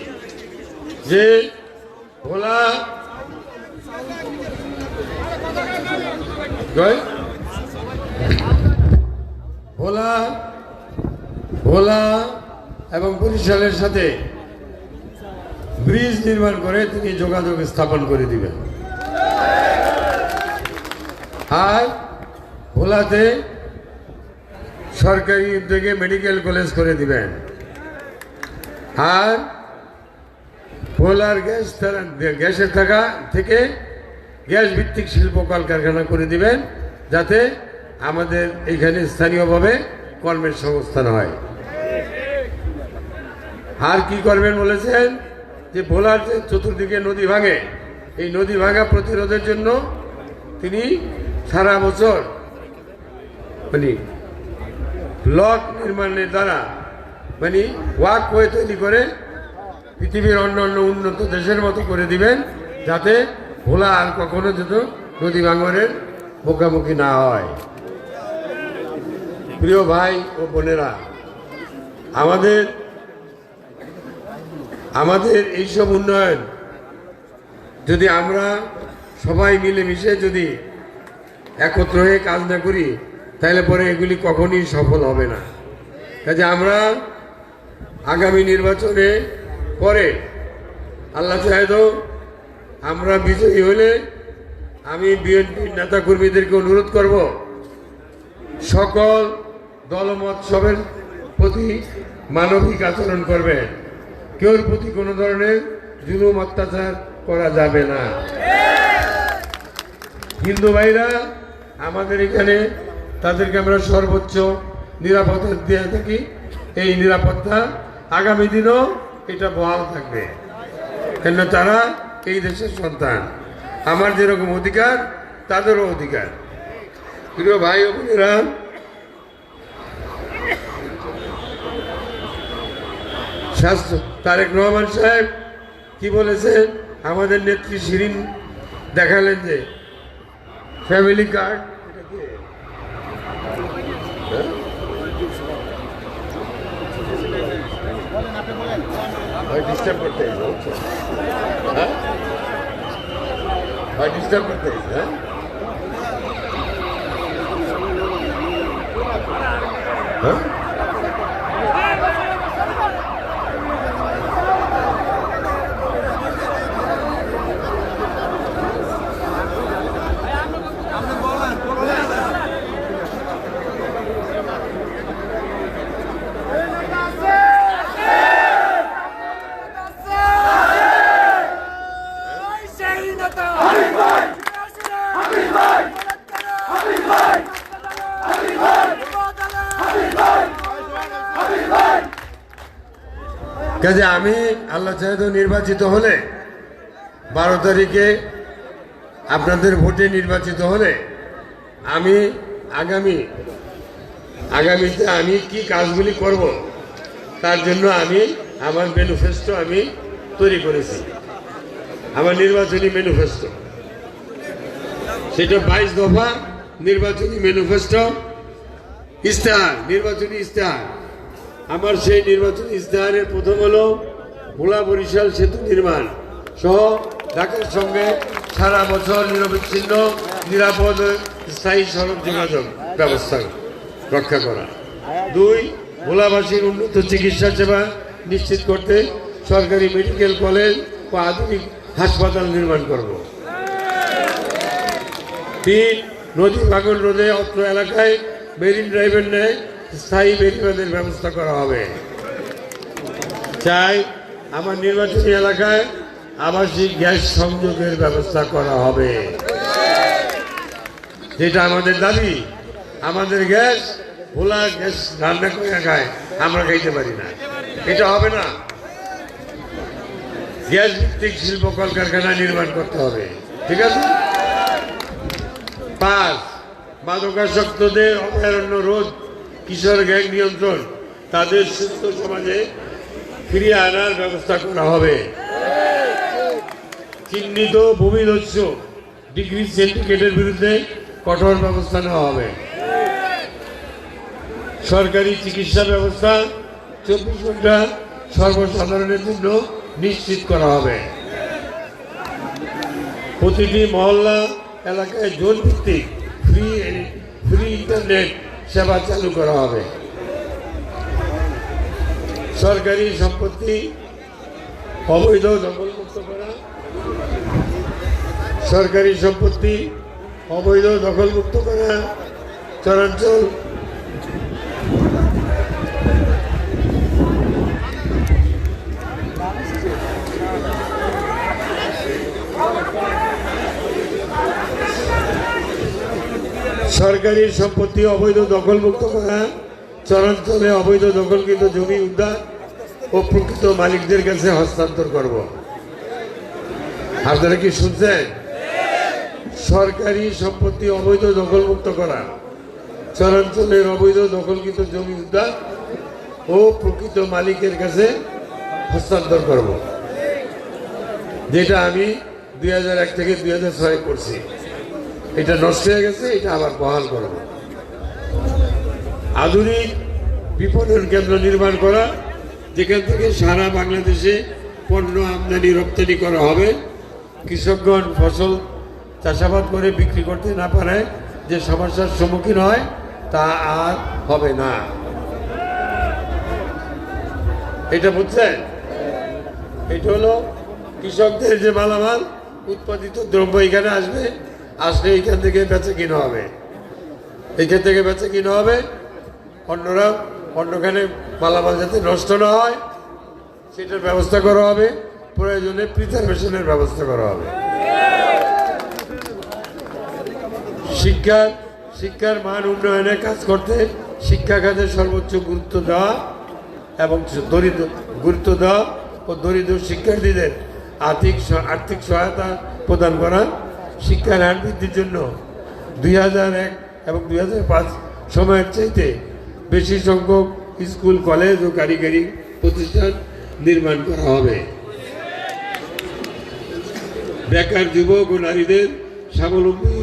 যে ভোলা এবং বরিশালের সাথে ব্রিজ নির্মাণ করে তিনি যোগাযোগ স্থাপন করে দিবেন। আর ভোলাতে সরকারি উদ্যোগে মেডিকেল কলেজ করে দিবেন। আর ভোলার গ্যাসের থাকা থেকে গ্যাস ভিত্তিক শিল্প কলকারখানা করে দিবেন, যাতে আমাদের এখানে স্থানীয়ভাবে কর্মের সংস্থান হয়। আর কি করবেন বলেছেন যে ভোলার যে চতুর্দিকে নদী ভাঙে, এই নদী ভাঙা প্রতিরোধের জন্য তিনি সারা বছর মানে ব্লক নির্মাণের দ্বারা মানে ওয়াকওয়ে তৈরি করে পৃথিবীর অন্য অন্য উন্নত দেশের মতো করে দিবেন, যাতে ভোলা আর কখনো যেন নদী ভাঙনের মুখোমুখি না হয়। প্রিয় ভাই ও বোনেরা, আমাদের এইসব উন্নয়ন যদি আমরা সবাই মিলেমিশে যদি একত্র হয়ে কাজ না করি, তাহলে পরে এগুলি কখনই সফল হবে না। কাজে আমরা আগামী নির্বাচনে পরে আল্লাহ চাহে তো আমরা বিজয়ী হলে আমি বিএনপির নেতাকর্মীদেরকে অনুরোধ করব, সকল দলমত সবের প্রতি মানবিক আচরণ করবেন, কেউর প্রতি কোনো ধরনের জুলুম অত্যাচার করা যাবে না। হিন্দু ভাইরা আমাদের এখানে, তাদেরকে আমরা সর্বোচ্চ নিরাপত্তা দিয়ে থাকি। এই নিরাপত্তা আগামী দিনও এটা বহাল থাকবে, কেন তারা এই দেশের সন্তান। আমার যেরকম অধিকার তাদেরও অধিকার। প্রিয় ভাই ও বোনেরা, তারেক রহমান সাহেব কি বলেছেন, আমাদের নেত্রী শিরিন দেখালেন যে ফ্যামিলি কার্ড ডিস্টার্ব করতে ডিস্টার্ব করতে হ্যাঁ। কাজে আমি আল্লাহ চাহিদা নির্বাচিত হলে 12 তারিখে আপনাদের ভোটে নির্বাচিত হলে আমি আগামীতে আমি কি কাজগুলি করব তার জন্য আমি আমার ম্যানিফেস্টো আমি তৈরি করেছি। আমার নির্বাচনী ম্যানিফেস্টো, সেটা 22 দফা নির্বাচনী ম্যানিফেস্টো ইস্তেহার, নির্বাচনী ইস্তেহার। আমার সেই নির্বাচনী ইস্তেহারের প্রথম হলো ভোলা বরিশাল সেতু নির্মাণ সহ ঢাকার সঙ্গে সারা বছর নিরবিচ্ছিন্ন নিরাপদ স্থায়ী সড়ক যোগাযোগ ব্যবস্থা রক্ষা করা। 2, ভোলাবাসীর উন্নত চিকিৎসা সেবা নিশ্চিত করতে সরকারি মেডিকেল কলেজ ও আধুনিক হাসপাতাল নির্মাণ করব। 3, নদী ভাঙন রোধে অত্র এলাকায় মেরিন ড্রাইভের ন্যায় স্থায়ী বেড়িবাঁধের ব্যবস্থা করা হবে। 4, আমার নির্বাচনী এলাকায় আবাসিক গ্যাস সংযোগের ব্যবস্থা করা হবে, যেটা আমাদের দাবি। আমাদের গ্যাস ভোলা গ্যাস রান্না করে খায়, আমরা খাইতে পারি না, এটা হবে না। গ্যাস ভিত্তিক শিল্প কলকারখানা নির্মাণ করতে হবে, ঠিক আছে। 5, মাদকাসক্তদের অভয়ারণ্য রোধ, কিশোর গ্যাং নিয়ন্ত্রণ, তাদের সুস্থ সমাজে ফিরিয়ে আনার ব্যবস্থা করা হবে। চিহ্নিত ভূমিদস্যু ডিগ্রি সিন্ডিকেটের বিরুদ্ধে কঠোর ব্যবস্থা নেওয়া হবে। সরকারি চিকিৎসা ব্যবস্থা 24 ঘন্টা সর্বসাধারণের জন্য নিশ্চিত করা হবে। প্রতিটি মহল্লা এলাকায় জোন ভিত্তিক ফ্রি ইন্টারনেট সেবা চালু করা হবে। সরকারি সম্পত্তি অবৈধ দখলমুক্ত করা, সরকারি সম্পত্তি অবৈধ দখলমুক্ত করা, চরাঞ্চল সরকারি সম্পত্তি অবৈধ দখলমুক্ত করা, চরাঞ্চলে অবৈধ দখলকৃত জমি উদ্ধার ও প্রকৃত মালিকদের কাছে হস্তান্তর করব। আপনারা কি শুনছেন? সরকারি সম্পত্তি অবৈধ দখলমুক্ত করা, চরাঞ্চলের অবৈধ দখলকৃত জমি উদ্ধার ও প্রকৃত মালিকের কাছে হস্তান্তর করব, যেটা আমি 2001 থেকে 2006 করছি। এটা নষ্ট হয়ে গেছে, এটা আবার বহাল করব। আধুনিক বিপণন কেন্দ্র নির্মাণ করা, যেখান থেকে সারা বাংলাদেশে পণ্য আমদানি রপ্তানি করা হবে। কৃষকগণ ফসল চাষাবাদ করে বিক্রি করতে না পারে যে সমস্যার সম্মুখীন হয়, তা আর হবে না। এটা বুঝছেন? এটা হলো কৃষকদের যে মালামাল উৎপাদিত দ্রব্য এখানে আসবে, আসলে এইখান থেকে বেচে কিনা হবে, এইখান থেকে বেচে কিনা হবে। অন্যরা অন্যখানে মালামাল যাতে নষ্ট না হয় সেটার ব্যবস্থা করা হবে, প্রয়োজনে প্রিজারভেশনের ব্যবস্থা করা হবে। শিক্ষার মান উন্নয়নে কাজ করতে শিক্ষা খাতে সর্বোচ্চ গুরুত্ব দেওয়া এবং দরিদ্র শিক্ষার্থীদের আর্থিক সহায়তা প্রদান করা। শিক্ষার হার বৃদ্ধির জন্য 2001 এবং 2005 সময়ের চাইতে বেশি সংখ্যক স্কুল, কলেজ ও কারিগরি প্রতিষ্ঠান নির্মাণ করা হবে। বেকার যুবক ও নারীদের স্বাবলম্বী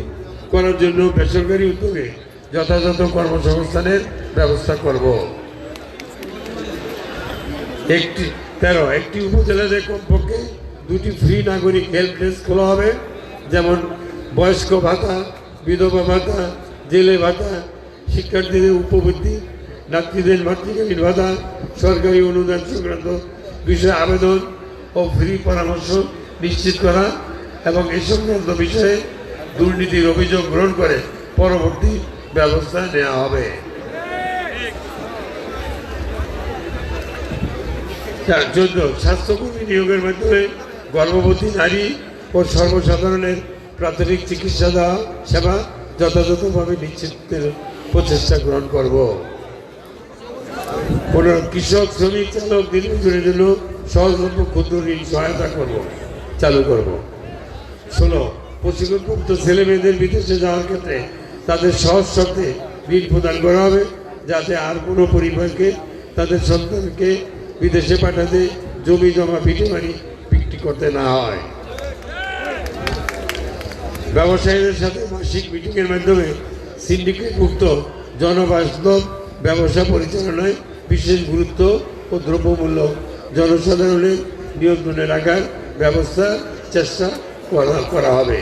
করার জন্য বেসরকারি উদ্যোগে যথাযথ কর্মসংস্থানের ব্যবস্থা করব। একটি উপজেলাতে কমপক্ষে 2টি ফ্রি নাগরিক হেল্প ডেস্ক খোলা হবে, যেমন বয়স্ক ভাতা, বিধবা ভাতা, জেলে ভাতা, শিক্ষার্থীদের উপবৃত্তি, নাতৃদের মাতৃকালীন ভাতা, সরকারি অনুদান সংক্রান্ত বিষয়ে আবেদন ও ফ্রি পরামর্শ নিশ্চিত করা এবং এই সংক্রান্ত বিষয়ে দুর্নীতির অভিযোগ গ্রহণ করে পরবর্তী ব্যবস্থা নেওয়া হবে। স্বাস্থ্যকর্মী নিয়োগের মাধ্যমে গর্ভবতী নারী ও সর্বসাধারণের প্রাথমিক চিকিৎসা দেওয়া সেবা যথাযথভাবে নিশ্চিতের প্রচেষ্টা গ্রহণ করব। কৃষক, শ্রমিক, চালক, দিনমজুরের জন্য সহজলভ্য ক্ষুদ্র ঋণ সহায়তা চালু করব। 16 প্রশিক্ষণপ্রাপ্ত ছেলে মেয়েদের বিদেশে যাওয়ার ক্ষেত্রে তাদের সহজ শর্তে ঋণ প্রদান করা হবে, যাতে আর কোনো পরিবারকে তাদের সন্তানকে বিদেশে পাঠাতে জমি জমা ভিটেমারি বিক্রি করতে না হয়। ব্যবসায়ীদের সাথে মাসিক মিটিংয়ের মাধ্যমে সিন্ডিকেটমুক্ত জনবাস্তব ব্যবসা পরিচালনায় বিশেষ গুরুত্ব ও দ্রব্যমূল্য জনসাধারণের নিয়ন্ত্রণে রাখার চেষ্টা করা হবে।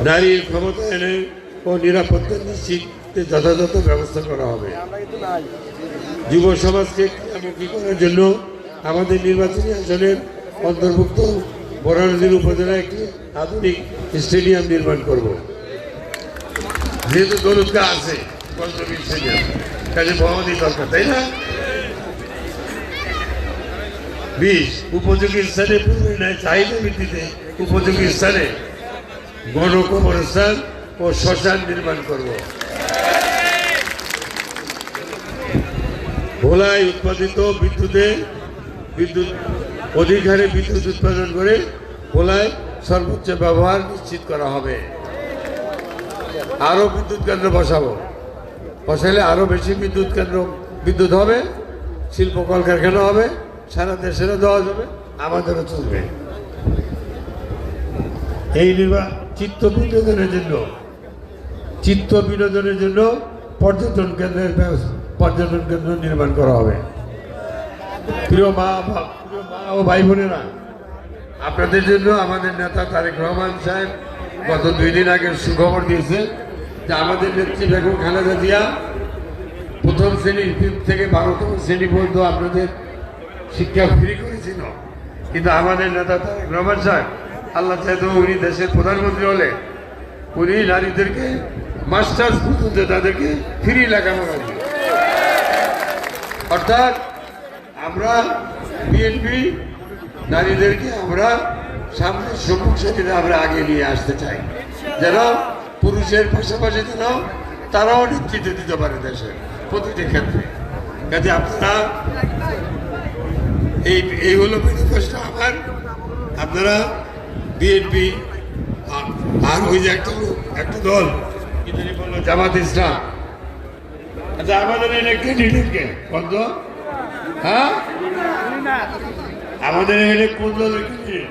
নারীর ক্ষমতায়নের ও নিরাপত্তা নিশ্চিতে যথাযথ ব্যবস্থা করা হবে। যুব সমাজকে ক্রীড়ামুখী করার জন্য আমাদের নির্বাচনী আসনের অন্তর্ভুক্ত বরানগর উপজেলায় একটি আধুনিক স্টেডিয়াম নির্মাণ করব। যেহেতু দৌলতকা আছে পঞ্চমী স্টেডিয়াম, কাজে ভবনই দরকার, তাই না? 20 উপযোগী স্থানে পূর্বে নেয় চাহিদা ভিত্তিতে উপযোগী স্থানে গণকবরস্থান ও শ্মশান নির্মাণ করব। ভোলায় উৎপাদিত অধিক হারে বিদ্যুৎ উৎপাদন করে ভোলায় সর্বোচ্চ ব্যবহার নিশ্চিত করা হবে। আরো বিদ্যুৎ কেন্দ্র বসালে আরো বেশি বিদ্যুৎ হবে, শিল্প কলকারখানা হবে, সারা দেশেরও দেওয়া যাবে, আমাদেরও চলবে। এই চিত্ত বিনোদনের জন্য পর্যটন কেন্দ্র নির্মাণ করা হবে। প্রিয় মা ও ভাই বোনেরা, আপনাদের জন্য আমাদের নেতা তারেক রহমান সাহেব গত 2 দিন আগে সুখবর দিয়েছে যে আমাদের নেত্রী বেগম খালেদা জিয়া প্রথম শ্রেণী থেকে 12তম শ্রেণী পর্যন্ত আপনাদের শিক্ষা ফ্রি করেছিল, কিন্তু আমাদের নেতা তারেক রহমান সাহেব আল্লাহ চাইতো উনি দেশের প্রধানমন্ত্রী হলে উনি নারীদেরকে মাস্টার্স পর্যন্ত তাদেরকে ফ্রি লেখাপড়া করবে। অর্থাৎ আমরা বিএনপি নারীদেরকে আমরা সামনে সম্মুখ সারিতে আমরা আগে নিয়ে আসতে চাই। যেন পুরুষের পাশাপাশি যেন তারাও নেতৃত্ব দিতে পারে দেশের প্রতিটি ক্ষেত্রে। কাজে আপনারা এই হলো ম্যানিফেস্টো আমার। আপনারা বিএনপি আর ওই যে একটা দল কি জানি বললো জামাত ইসলাম, আচ্ছা আমাদের এখানে ক্যান্ডিডেটকে বন্ধ, হ্যাঁ আমাদের এখানে কোন দলের ক্যান্ডিডেট?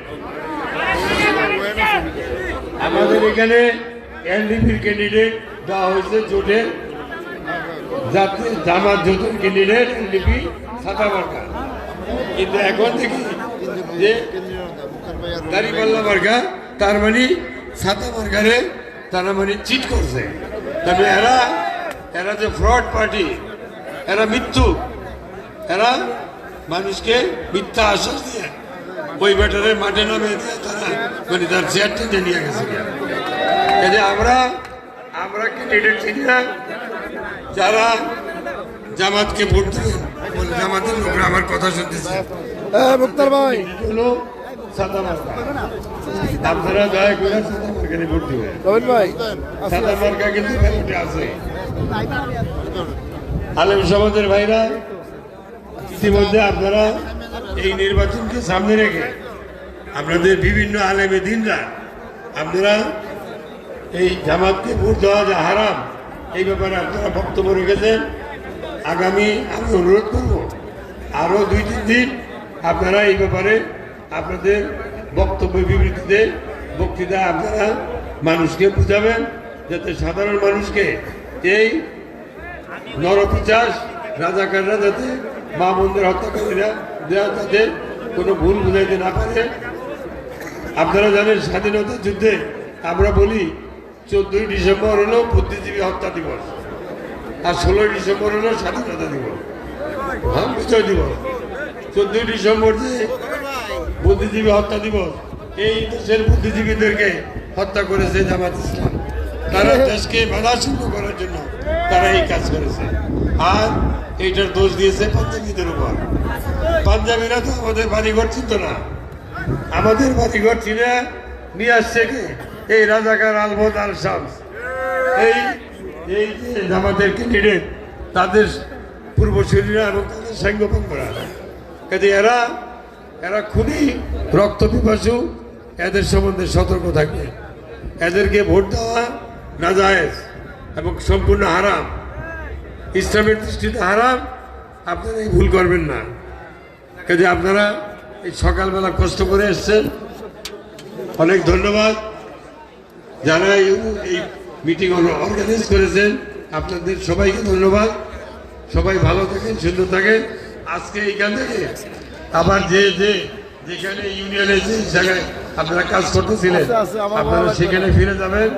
আমাদের এখানে এলডিপির ক্যান্ডিডেট দেওয়া হয়েছে জোটের, জাতীয় জামাত জোটের ক্যান্ডিডেট এলডিপি ছাতা মার্কা। কিন্তু এখন দেখি যে দাঁড়িপাল্লা মার্কা, তার মানে ছাতা মার্কারে তারা মানে চিট করছে। তবে এরা যে ফ্রড পার্টি, এরা মৃত্যু, এরা মানুষকে মিথ্যা আশ্বাস দিয়ে ওই ব্যাটারের মাঠে নামে দিয়ে তারা মানে তার চেয়ার টেনে নিয়ে গেছে। কাজে আমরা ক্যান্ডিডেট চিনি না যারা জামাতকে ভোট দেবেন, জামাতের লোকরা আমার কথা শুনতেছে মুক্তার ভাই হলো সাদা মার্কা। আপনারা দয়া করে সাদা মার্কারে ভোট দিবেন ভাই। সাদা মার্কা কিন্তু ব্যালটে আছে। আলেম সমাজের ভাইরা, ইতিমধ্যে আপনারা এই নির্বাচনকে সামনে রেখে আপনাদের বিভিন্ন আলেমে দিনরা আপনারা এই জামাতকে ভোট দেওয়া যে হারাম এই ব্যাপারে আপনারা বক্তব্য রেখেছেন। আগামী আমি অনুরোধ করব আরও 2-3 দিন আপনারা এই ব্যাপারে আপনাদের বক্তব্য বিবৃতিতে বক্তৃতা আপনারা মানুষকে বুঝাবেন, যাতে সাধারণ মানুষকে এই নরপিচাস রাজাকাররা যাতে মা বোনদের হত্যাকারীরা যাতে কোনো ভুল বুঝাইতে না পারে। আপনারা জানেন স্বাধীনতা যুদ্ধে আমরা বলি 14ই ডিসেম্বর হলো বুদ্ধিজীবী হত্যা দিবস, আর 16ই ডিসেম্বর হলো স্বাধীনতা দিবস, হ্যাঁ বিজয় দিবস। 14ই ডিসেম্বর যে বুদ্ধিজীবী হত্যা দিবস, এই দেশের বুদ্ধিজীবীদেরকে হত্যা করেছে জামাত ইসলাম। তারা দেশকে বাধাশূন্য করার জন্য তারা এই কাজ করেছে, আর এইটার দোষ দিয়েছে পাঞ্জাবিদের উপর। পাঞ্জাবিরা তো আমাদের বাড়িঘর চিনত না, আমাদের বাড়িঘর চিনে নিয়ে আসছে কি এই রাজাকার আলবদ আল শামস, এই যে আমাদের ক্যান্ডিডেট তাদের পূর্বশরীরা এবং তাদের সাঙ্গপাঙ্গরা। কাজে এরা খুবই রক্ত পিপাসু, এদের সম্বন্ধে সতর্ক থাকবে। এদেরকে ভোট দেওয়া নাজায়েজ এবং সম্পূর্ণ হারাম, ইসলামের দৃষ্টিতে হারাম। আপনারা এই ভুল করবেন না। কাজে আপনারা এই সকালবেলা কষ্ট করে এসছেন, অনেক ধন্যবাদ। যারা এই মিটিং অর্গানাইজ করেছেন আপনাদের সবাইকে ধন্যবাদ। সবাই ভালো থাকেন, সুন্দর থাকেন। আজকে এইখান থেকে আবার যেখানে ইউনিয়নের যে জায়গায় আপনারা কাজ করতেছিলেন আপনারা সেখানে ফিরে যাবেন।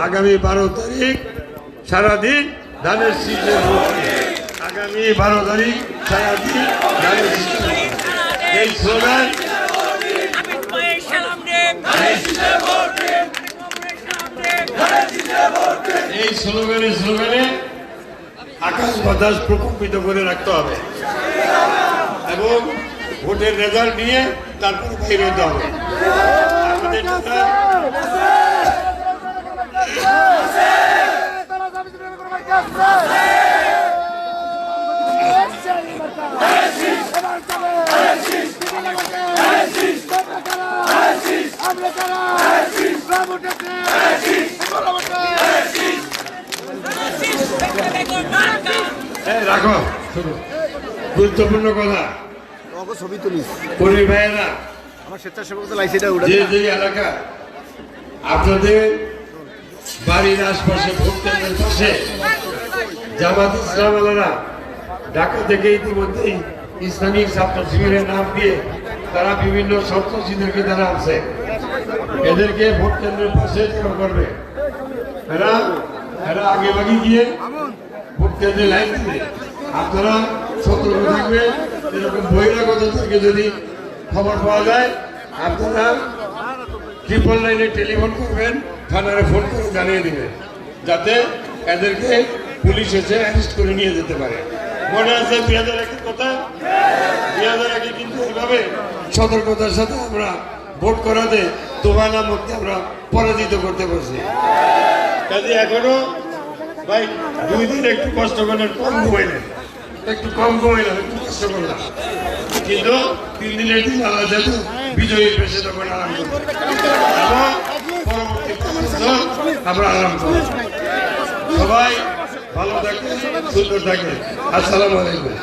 আগামী 12 তারিখ সারাদিন ধানের শীষের ভোট, আগামী 12 তারিখ সারাদিন ধানের শীষের এই স্লোগান, এই স্লোগানে আকাশ বাতাস প্রকম্পিত করে রাখতে হবে এবং ভোটের রেজাল্ট নিয়ে তারপরে বাইরে হতে হবে। আমাদের রাখো গুরুত্বপূর্ণ কথা, ছবি তুলিস কর্মী ভাইয়েরা, আমার স্বেচ্ছাসেবক তো লাইসিটা যে এলাকা আপনাদের বাড়ির আশপাশে ভোট কেন্দ্রের পাশে জামাত ইসলাম আলারা ঢাকা থেকে ইতিমধ্যেই ইসলামিক ছাত্র শিবিরের নাম দিয়ে তারা বিভিন্ন সন্ত্রাসীদেরকে তারা আছে, এদেরকে ভোট কেন্দ্রের পাশে জড়ো করবে। এরা আগে ভাগে গিয়ে ভোট কেন্দ্রে লাইন দিবে। আপনারা সতর্ক থাকবে। এরকম বহিরাগত থেকে যদি খবর পাওয়া যায় আপনারা 999-এ টেলিফোন করবেন, থানারে ফোন করে জানিয়ে দিবেন, যাতে এদেরকে পুলিশ এসে অ্যারেস্ট করে নিয়ে যেতে পারে। মনে আছে 2001-এর কথা? 2001-এ কিন্তু এইভাবে সতর্কতার সাথে আমরা ভোট করাতে তুফানের মধ্যে আমরা পরাজিত করতে পারছি। কাজে এখনো ভাই 2 দিন একটু কষ্ট করলেন, কম ঘুমাইলেন, একটু কম ঘুমাইলেন, একটু কষ্ট করলাম, কিন্তু 3 দিনের দিন আল্লাহ যেহেতু বিজয়ীর পেশে তখন আরাম করবো এবং পরবর্তী 5 বছর আমরা আরাম করবো। সবাই ভালো থাকবে, সুন্দর থাকবে। আসসালামু আলাইকুম।